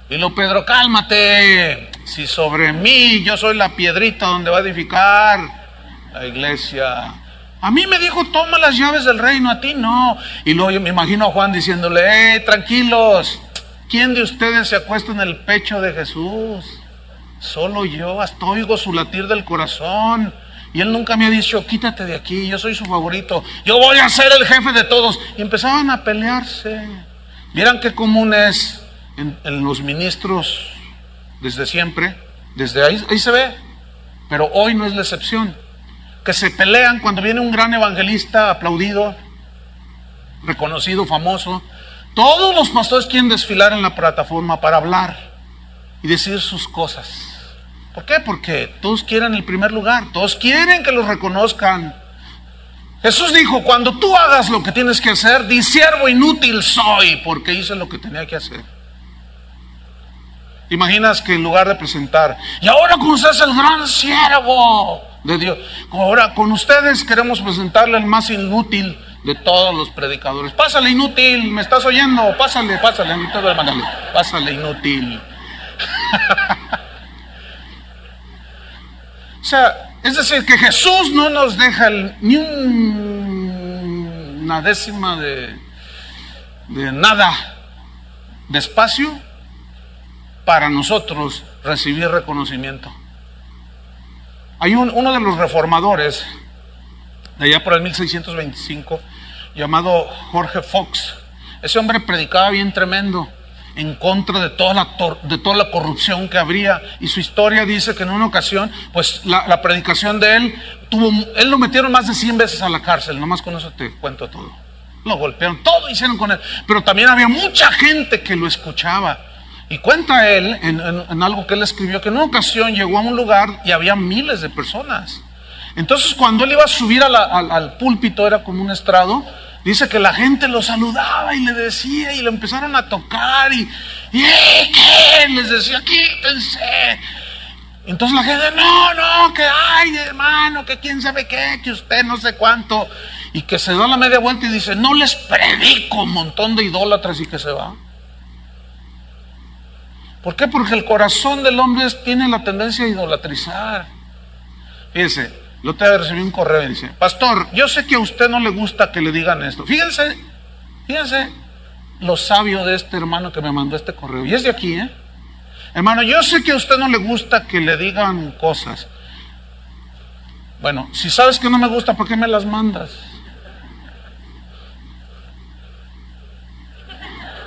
Y luego Pedro, cálmate, si sobre mí yo soy la piedrita donde va a edificar la iglesia. A mí me dijo, toma las llaves del reino, a ti no. Y luego yo me imagino a Juan diciéndole, tranquilos, ¿quién de ustedes se acuesta en el pecho de Jesús? Solo yo, hasta oigo su latir del corazón. Y él nunca me ha dicho, quítate de aquí, yo soy su favorito, yo voy a ser el jefe de todos. Y empezaban a pelearse. Vieran qué común es en los ministros desde siempre, desde ahí se ve, pero hoy no es la excepción. Que se pelean cuando viene un gran evangelista aplaudido, reconocido, famoso. Todos los pastores quieren desfilar en la plataforma para hablar y decir sus cosas. ¿Por qué? Porque todos quieren el primer lugar, todos quieren que los reconozcan. Jesús dijo, cuando tú hagas lo que tienes que hacer, di siervo inútil soy, porque hice lo que tenía que hacer. ¿Te imaginas que en lugar de presentar, y ahora con ustedes el gran siervo de Dios, ahora con ustedes queremos presentarle el más inútil de todos los predicadores? Pásale inútil, ¿me estás oyendo? Pásale, pásale inútil. O sea, es decir, que Jesús no nos deja ni una décima de nada de espacio para nosotros recibir reconocimiento. Hay uno de los reformadores de allá por el 1625 llamado Jorge Fox. Ese hombre predicaba bien tremendo en contra de toda la corrupción que habría. Y su historia dice que en una ocasión, pues la predicación de él, él lo metieron más de 100 veces a la cárcel, nomás con eso te cuento todo. Lo golpearon, todo hicieron con él. Pero también había mucha gente que lo escuchaba. Y cuenta él, en algo que él escribió, que en una ocasión llegó a un lugar y había miles de personas. Entonces cuando él iba a subir al púlpito, era como un estrado, dice que la gente lo saludaba y le decía, y lo empezaron a tocar, y ¿qué? Les decía, quítense. Entonces la gente, no, que ay, hermano, que quién sabe qué, que usted no sé cuánto. Y que se da la media vuelta y dice, no les predico, un montón de idólatras, y que se va. ¿Por qué? Porque el corazón del hombre tiene la tendencia a idolatrizar. Fíjense, yo te recibí un correo y dice, pastor, yo sé que a usted no le gusta que le digan esto. Fíjense lo sabio de este hermano que me mandó este correo. Y es de aquí, Hermano, yo sé que a usted no le gusta que le digan cosas. Bueno, si sabes que no me gusta, ¿por qué me las mandas?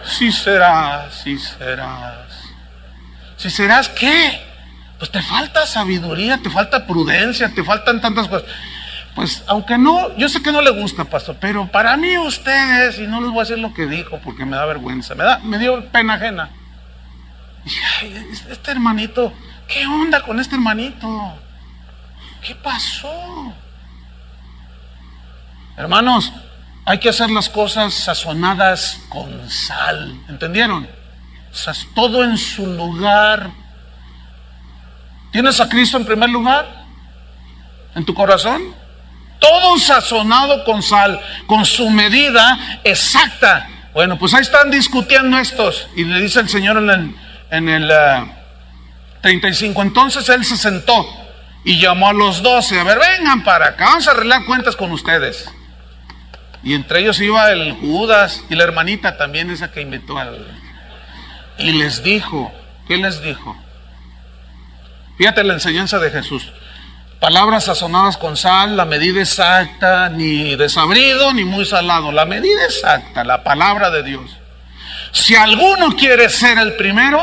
Sí serás. Si serás, ¿qué? Pues te falta sabiduría, te falta prudencia, te faltan tantas cosas. Pues aunque no, yo sé que no le gusta, pastor, pero para mí ustedes, y no les voy a decir lo que dijo porque me da vergüenza, me dio pena ajena. Y ay, este hermanito, ¿qué onda con este hermanito? ¿Qué pasó? Hermanos, hay que hacer las cosas sazonadas con sal, ¿entendieron? Todo en su lugar. ¿Tienes a Cristo en primer lugar? ¿En tu corazón? Todo sazonado con sal, con su medida exacta. Bueno, pues ahí están discutiendo estos. Y le dice el Señor en el 35. Entonces él se sentó y llamó a los 12. A ver, vengan para acá, vamos a arreglar cuentas con ustedes. Y entre ellos iba el Judas y la hermanita también, esa que invitó y les dijo, ¿qué les dijo? Fíjate la enseñanza de Jesús. Palabras sazonadas con sal, la medida exacta, ni desabrido ni muy salado, la medida exacta, la palabra de Dios. Si alguno quiere ser el primero,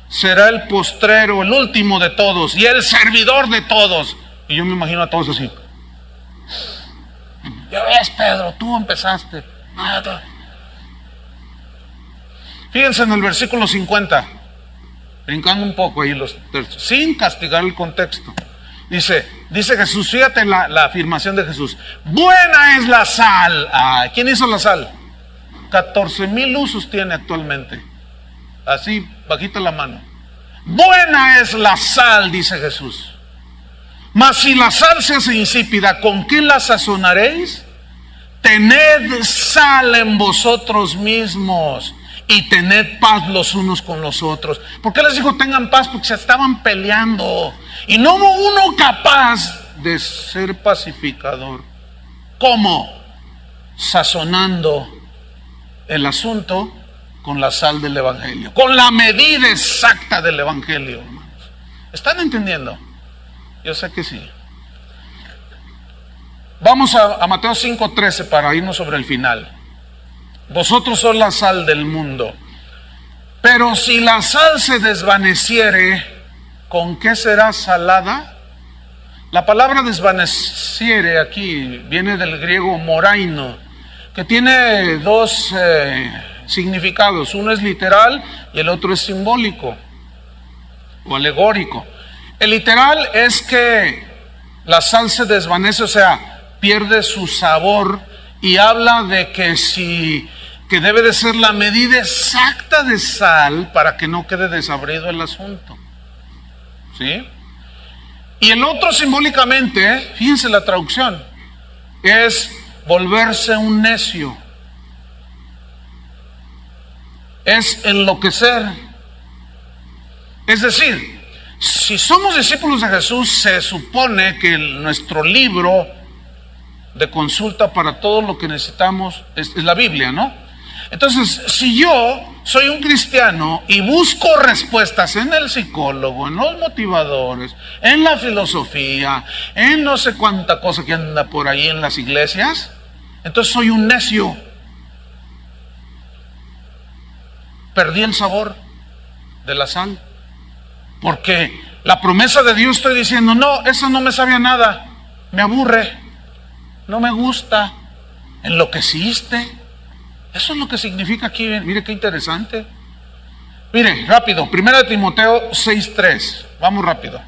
será el postrero, el último de todos y el servidor de todos. Y yo me imagino a todos así. Ya ves, Pedro, tú empezaste. Fíjense en el versículo 50, brincando un poco ahí los textos, sin castigar el contexto. Dice Jesús, fíjate la afirmación de Jesús. Buena es la sal. ¿Quién hizo la sal? 14,000 usos tiene actualmente. Así, bajita la mano. Buena es la sal, dice Jesús. Mas si la sal se hace insípida, ¿con qué la sazonaréis? Tened sal en vosotros mismos y tened paz los unos con los otros. ¿Por qué les dijo tengan paz? Porque se estaban peleando y no hubo uno capaz de ser pacificador. ¿Cómo? Sazonando el asunto con la sal del evangelio, con la medida exacta del evangelio, hermanos. ¿Están entendiendo? Yo sé que sí. Vamos a Mateo 5:13 para irnos sobre el final. Vosotros sois la sal del mundo. Pero si la sal se desvaneciere, ¿con qué será salada? La palabra desvaneciere aquí viene del griego moraino, que tiene dos significados. Uno es literal y el otro es simbólico o alegórico. El literal es que la sal se desvanece, o sea, pierde su sabor, y habla de que debe de ser la medida exacta de sal para que no quede desabrido el asunto. ¿Sí? Y el otro simbólicamente, fíjense la traducción, es volverse un necio. Es enloquecer. Es decir, si somos discípulos de Jesús, se supone que nuestro libro de consulta para todo lo que necesitamos es la Biblia, ¿no? Entonces, si yo soy un cristiano y busco respuestas en el psicólogo, en los motivadores, en la filosofía, en no sé cuánta cosa que anda por ahí en las iglesias, entonces soy un necio. perdí el sabor de la sal. Porque la promesa de Dios, estoy diciendo, no, eso no me sabe a nada, me aburre, no me gusta, enloqueciste. Eso es lo que significa aquí. Mire qué interesante. Mire, rápido, 1 Timoteo 6:3, vamos rápido.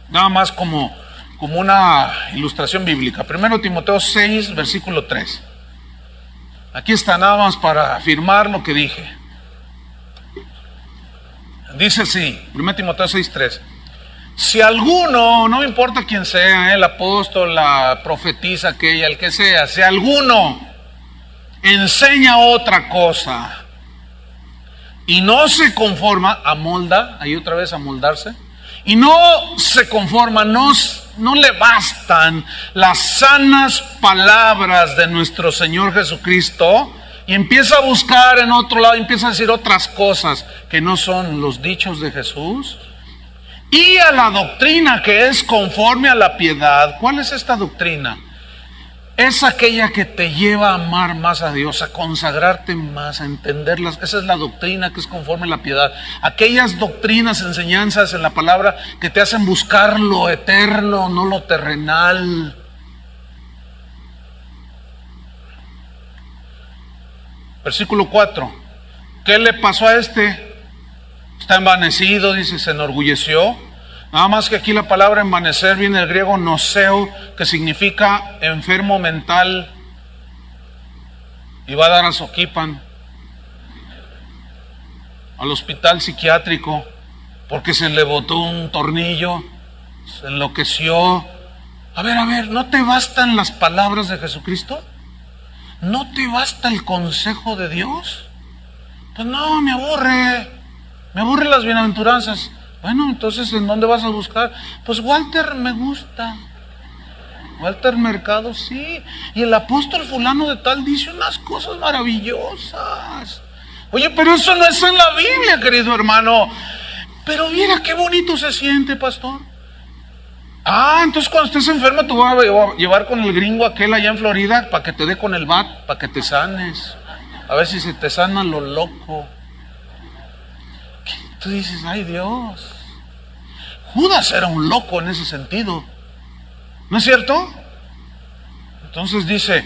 Nada más como una ilustración bíblica. 1 Timoteo 6, versículo 3. Aquí está, nada más para afirmar lo que dije. Dice así, 1 Timoteo 6:3. Si alguno, no me importa quién sea, el apóstol, la profetisa, aquella, el que sea, si alguno enseña otra cosa y no se conforma, amolda, ahí otra vez amoldarse, y no se conforma, no le bastan las sanas palabras de nuestro Señor Jesucristo, y empieza a buscar en otro lado, empieza a decir otras cosas que no son los dichos de Jesús, y a la doctrina que es conforme a la piedad. ¿Cuál es esta doctrina? Es aquella que te lleva a amar más a Dios, a consagrarte más, a entenderlas. Esa es la doctrina que es conforme a la piedad. Aquellas doctrinas, enseñanzas en la palabra que te hacen buscar lo eterno, no lo terrenal. Versículo 4. ¿Qué le pasó a este? Está envanecido, dice, se enorgulleció. Nada más que aquí la palabra envanecer viene del griego noseo, que significa enfermo mental. Y va a dar a Soquipan, al hospital psiquiátrico, porque se le botó un tornillo, se enloqueció. A ver, ¿no te bastan las palabras de Jesucristo? ¿No te basta el consejo de Dios? Pues no, me aburren las bienaventuranzas. Bueno, entonces, ¿en dónde vas a buscar? Pues Walter me gusta, Walter Mercado, sí, y el apóstol fulano de tal dice unas cosas maravillosas. Oye, pero eso no es en la Biblia, querido hermano. Pero mira qué bonito se siente, pastor. Entonces cuando estés enfermo te voy a llevar con el gringo aquel allá en Florida para que te dé con el bat, para que te sanes. A ver si se te sana lo loco. Tú dices, ay Dios. Judas era un loco en ese sentido, ¿no es cierto? Entonces dice,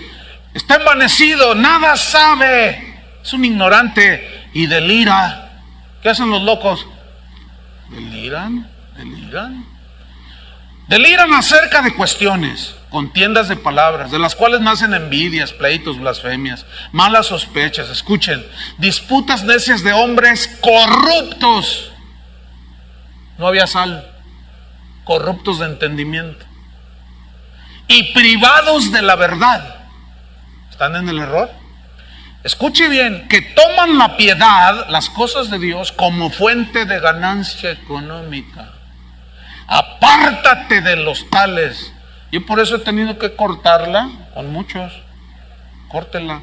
está envanecido, nada sabe, es un ignorante y delira. ¿Qué hacen los locos? Deliran acerca de cuestiones, contiendas de palabras, de las cuales nacen envidias, pleitos, blasfemias, malas sospechas. Escuchen, disputas necias de hombres corruptos. No había sal. Corruptos de entendimiento y privados de la verdad. ¿Están en el error? Escuche bien, que toman la piedad, las cosas de Dios, como fuente de ganancia económica. Apártate de los tales. Yo por eso he tenido que cortarla con muchos. Córtela.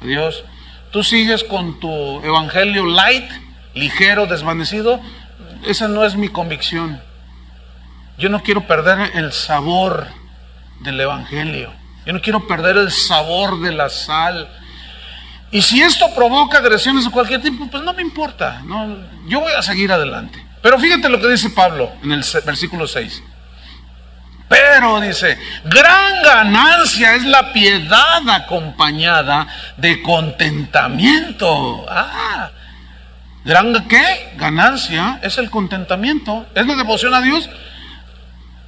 Adiós. Tú sigues con tu evangelio light, ligero, desvanecido. Esa no es mi convicción. Yo no quiero perder el sabor del evangelio. Yo no quiero perder el sabor de la sal. Y si esto provoca agresiones de cualquier tipo, pues no me importa. No, yo voy a seguir adelante. Pero fíjate lo que dice Pablo en el versículo 6. Pero dice, gran ganancia es la piedad acompañada de contentamiento. ¿Gran qué? Ganancia es el contentamiento. Es la devoción a Dios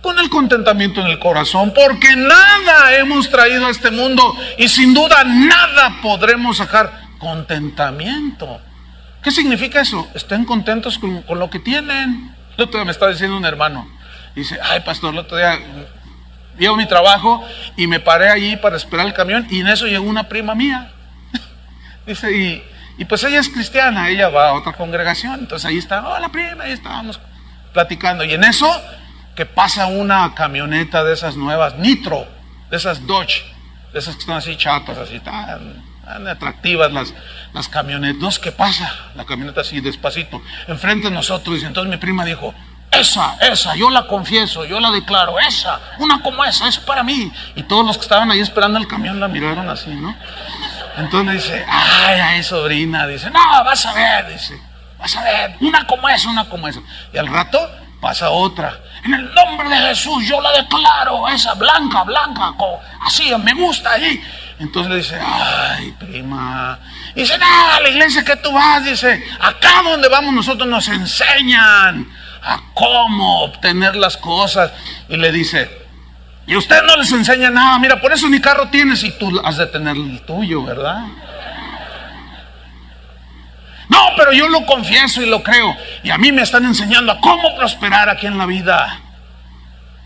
con el contentamiento en el corazón. Porque nada hemos traído a este mundo y sin duda nada podremos sacar. Contentamiento. ¿Qué significa eso? Estén contentos con lo que tienen. El otro día me está diciendo un hermano. Dice, ay pastor, el otro día llevo a mi trabajo y me paré allí para esperar el camión y en eso llegó una prima mía. Dice, y pues ella es cristiana, ella va a otra congregación, entonces ahí está, hola prima, ahí estábamos platicando. Y en eso, que pasa una camioneta de esas nuevas, Nitro, de esas Dodge, de esas que están así chatas, así tan atractivas las camionetas. ¿Qué pasa? La camioneta así despacito, enfrente de nosotros, y entonces mi prima dijo, esa, yo la confieso, yo la declaro, una como esa, es para mí. Y todos los que estaban ahí esperando el camión la miraron así, ¿no? Entonces le dice, ay, sobrina, dice, no, vas a ver, una como esa, una como esa. Y al rato pasa otra. En el nombre de Jesús yo la declaro, esa blanca, así, me gusta ahí. Entonces le dice, ay, prima. Y dice, no, la iglesia que tú vas, dice, acá donde vamos nosotros nos enseñan a cómo obtener las cosas. Y le dice, y a usted no les enseña nada, mira, por eso ni carro tienes y tú has de tener el tuyo, ¿verdad? No, pero yo lo confieso y lo creo. Y a mí me están enseñando a cómo prosperar aquí en la vida.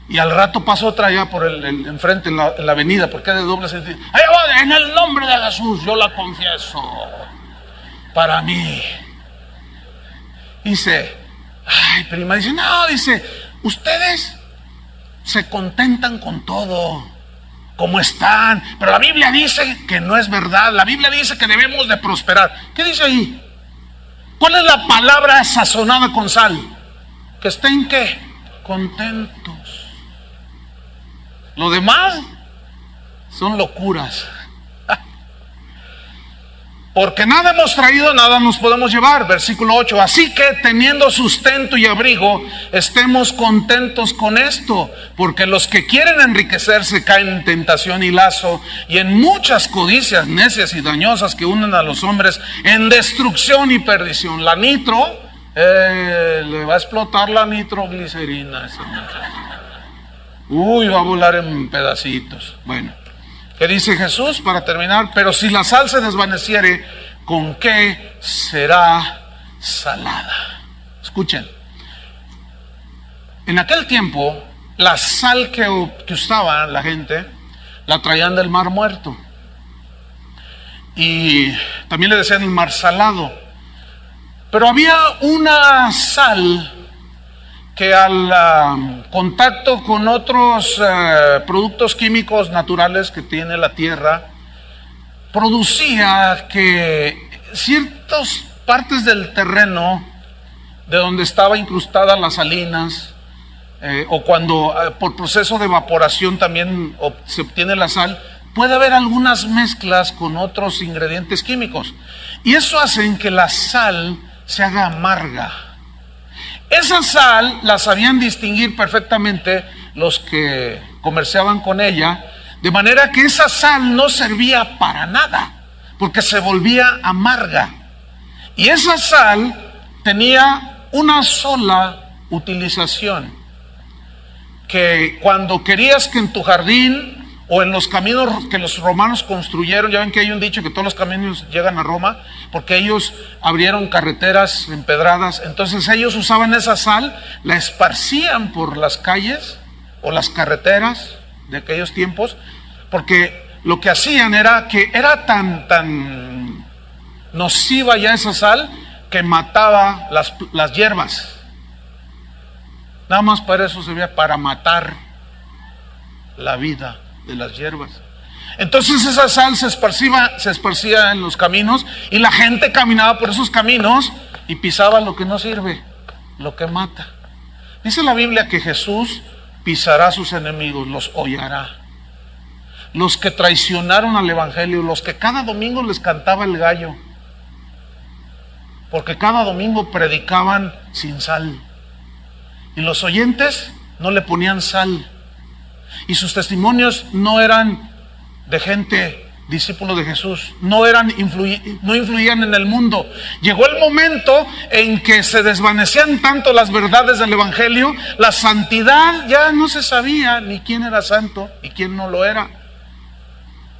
Y al rato pasó otra allá por el enfrente, en la avenida, porque es de doble sentido. Allá va, en el nombre de Jesús, yo la confieso. Para mí. Dice, ay, prima, dice, no, dice, ustedes se contentan con todo, como están. Pero la Biblia dice que no es verdad. La Biblia dice que debemos de prosperar. ¿Qué dice ahí? ¿Cuál es la palabra sazonada con sal? Que estén, ¿qué? Contentos. Lo demás son locuras. Porque nada hemos traído, nada nos podemos llevar. Versículo 8. Así que teniendo sustento y abrigo, estemos contentos con esto. Porque los que quieren enriquecerse caen en tentación y lazo, y en muchas codicias necias y dañosas que unen a los hombres en destrucción y perdición. La nitro, le va a explotar la nitroglicerina. Uy, va a volar en pedacitos. Bueno. ¿Qué dice Jesús para terminar? Pero si la sal se desvaneciere, ¿con qué será salada? Escuchen. En aquel tiempo, la sal que usaba la gente, la traían del mar muerto. Y también le decían el mar salado. Pero había una sal que al contacto con otros productos químicos naturales que tiene la tierra, producía que ciertas partes del terreno de donde estaba incrustada las salinas, o cuando por proceso de evaporación también se obtiene la sal, puede haber algunas mezclas con otros ingredientes químicos. Y eso hace que la sal se haga amarga. Esa sal la sabían distinguir perfectamente los que comerciaban con ella, de manera que esa sal no servía para nada, porque se volvía amarga. Y esa sal tenía una sola utilización, que cuando querías que en tu jardín o en los caminos que los romanos construyeron, ya ven que hay un dicho que todos los caminos llegan a Roma, porque ellos abrieron carreteras empedradas, entonces ellos usaban esa sal, la esparcían por las calles o las carreteras de aquellos tiempos, porque lo que hacían era que era tan nociva ya esa sal, que mataba las hierbas. Nada más para eso servía, para matar la vida de las hierbas. Entonces esa sal se esparcía en los caminos, y la gente caminaba por esos caminos y pisaba lo que no sirve, lo que mata. Dice la Biblia que Jesús pisará a sus enemigos, los hollará. Los que traicionaron al evangelio, los que cada domingo les cantaba el gallo, porque cada domingo predicaban sin sal, y los oyentes no le ponían sal, y sus testimonios no eran de gente discípulo de Jesús, no influían en el mundo. Llegó el momento en que se desvanecían tanto las verdades del evangelio, la santidad ya no se sabía ni quién era santo y quién no lo era.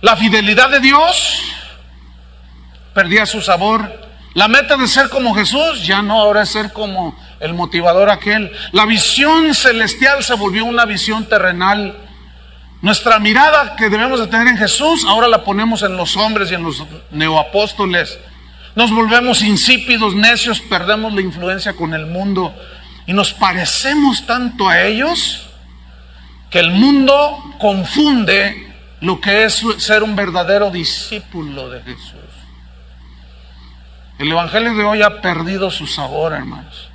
La fidelidad de Dios perdía su sabor. La meta de ser como Jesús ya no, ahora es ser como el motivador aquel. La visión celestial se volvió una visión terrenal. Nuestra mirada que debemos de tener en Jesús, ahora la ponemos en los hombres y en los neoapóstoles. Nos volvemos insípidos, necios, perdemos la influencia con el mundo y nos parecemos tanto a ellos que el mundo confunde lo que es ser un verdadero discípulo de Jesús. El evangelio de hoy ha perdido su sabor, hermanos.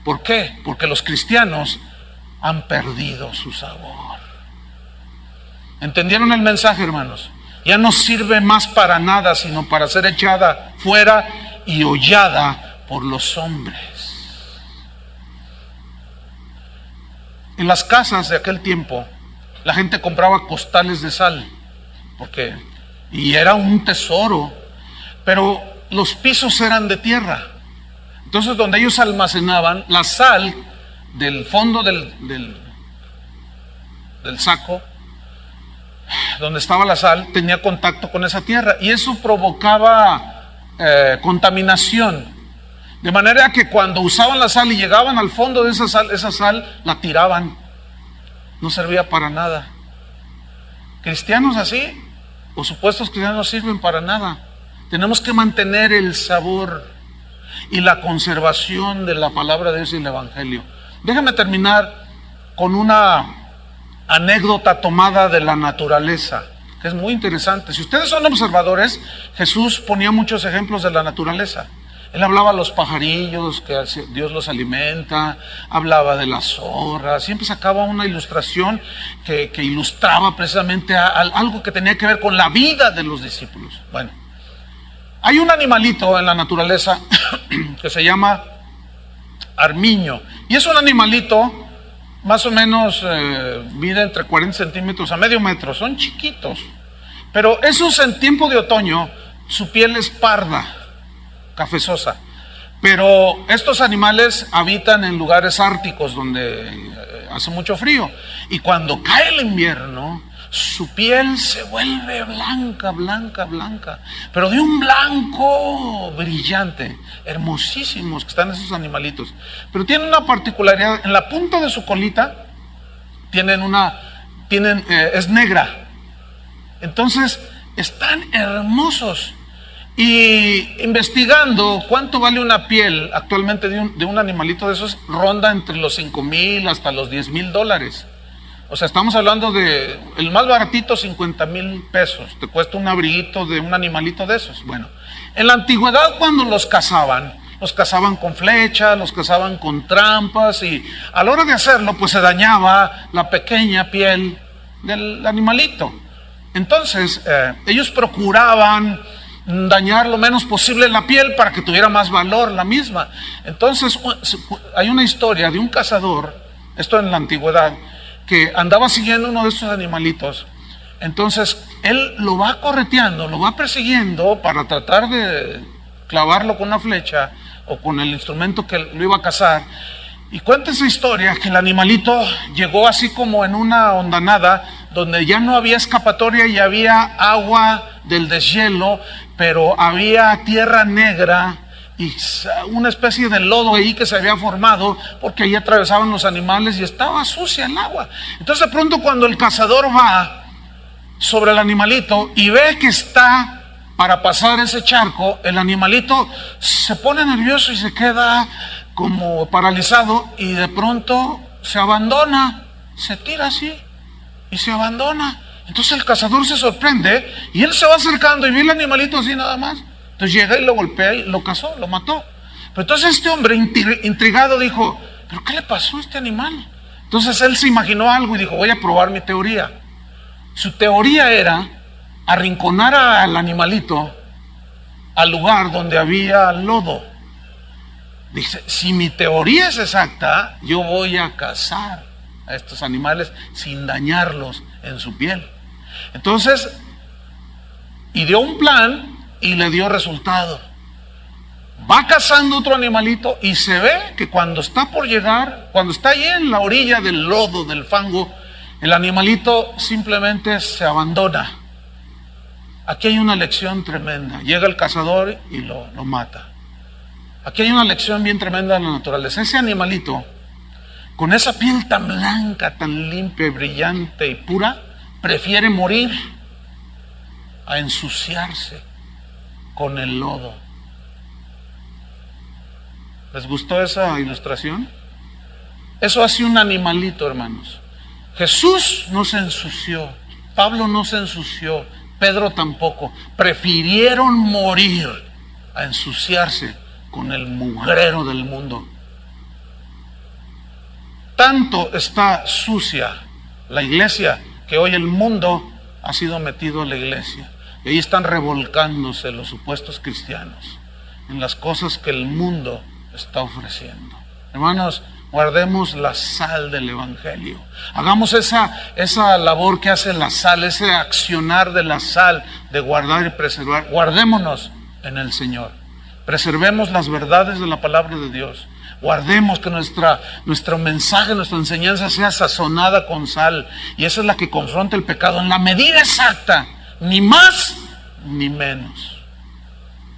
¿Por qué? Porque los cristianos han perdido su sabor. ¿Entendieron el mensaje, hermanos? Ya no sirve más para nada, sino para ser echada fuera y hollada por los hombres. En las casas de aquel tiempo, la gente compraba costales de sal, y era un tesoro, pero los pisos eran de tierra. Entonces, donde ellos almacenaban la sal del fondo del saco, donde estaba la sal, tenía contacto con esa tierra, y eso provocaba contaminación. De manera que cuando usaban la sal y llegaban al fondo de esa sal la tiraban. No servía para nada. Cristianos así, o supuestos cristianos, no sirven para nada. Tenemos que mantener el sabor y la conservación de la palabra de Dios y el Evangelio. Déjame terminar con una anécdota tomada de la naturaleza, que es muy interesante. Si ustedes son observadores, Jesús ponía muchos ejemplos de la naturaleza. Él hablaba a los pajarillos, que Dios los alimenta, hablaba de las zorras, siempre sacaba una ilustración que ilustraba precisamente algo que tenía que ver con la vida de los discípulos. Bueno, hay un animalito en la naturaleza que se llama armiño, y es un animalito más o menos mide entre 40 centímetros a medio metro, son chiquitos, pero esos en tiempo de otoño, su piel es parda, cafezosa, pero estos animales habitan en lugares árticos donde hace mucho frío, y cuando cae el invierno, su piel se vuelve blanca, blanca, blanca, pero de un blanco brillante, hermosísimos que están esos animalitos, pero tienen una particularidad, en la punta de su colita es negra, entonces están hermosos. Y investigando cuánto vale una piel actualmente de un animalito de esos, ronda entre los $5,000 hasta los $10,000. O sea, estamos hablando de el más baratito, $50,000. Te cuesta un abriguito de un animalito de esos. Bueno, en la antigüedad, cuando los cazaban con flechas, los cazaban con trampas, y a la hora de hacerlo, pues se dañaba la pequeña piel del animalito. Entonces, ellos procuraban dañar lo menos posible la piel para que tuviera más valor la misma. Entonces hay una historia de un cazador, esto en la antigüedad, que andaba siguiendo uno de estos animalitos. Entonces él lo va correteando, lo va persiguiendo para tratar de clavarlo con una flecha o con el instrumento que lo iba a cazar. Y cuenta esa historia que el animalito llegó así como en una hondanada donde ya no había escapatoria y había agua del deshielo, pero había tierra negra y una especie de lodo ahí que se había formado porque ahí atravesaban los animales y estaba sucia el agua. Entonces de pronto, cuando el cazador va sobre el animalito y ve que está para pasar ese charco, el animalito se pone nervioso y se queda como paralizado, y de pronto se abandona, se tira así y se abandona. Entonces el cazador se sorprende y él se va acercando y ve el animalito así nada más. Entonces llega y lo golpea y lo cazó, lo mató. Pero entonces este hombre intrigado dijo: ¿pero qué le pasó a este animal? Entonces él se imaginó algo y dijo: voy a probar mi teoría. Su teoría era arrinconar al animalito al lugar donde había lodo. Dice: si mi teoría es exacta, yo voy a cazar a estos animales sin dañarlos en su piel. Entonces, ideó un plan y le dio resultado. Va cazando otro animalito y se ve que cuando está por llegar, cuando está ahí en la orilla del lodo, del fango, el animalito simplemente se abandona. Aquí hay una lección tremenda. Llega el cazador y lo mata. Aquí hay una lección bien tremenda de la naturaleza. Ese animalito, con esa piel tan blanca, tan limpia, brillante y pura, prefiere morir a ensuciarse con el lodo. ¿Les gustó esa ilustración? Eso hace un animalito, hermanos. Jesús no se ensució, Pablo no se ensució, Pedro tampoco. Prefirieron morir a ensuciarse con el mugrero del mundo. Tanto está sucia la iglesia que hoy el mundo ha sido metido a la iglesia. Y ahí están revolcándose los supuestos cristianos en las cosas que el mundo está ofreciendo. Hermanos, guardemos la sal del Evangelio. Hagamos esa labor que hace la sal, ese accionar de la sal, de guardar y preservar. Guardémonos en el Señor. Preservemos las verdades de la palabra de Dios. Guardemos que nuestro mensaje, nuestra enseñanza sea sazonada con sal. Y esa es la que confronta el pecado en la medida exacta. Ni más ni menos.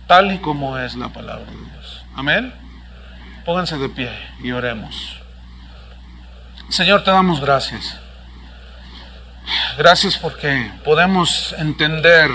Tal y como es la palabra de Dios. Amén. Pónganse de pie y oremos. Señor, te damos gracias. Gracias porque podemos entender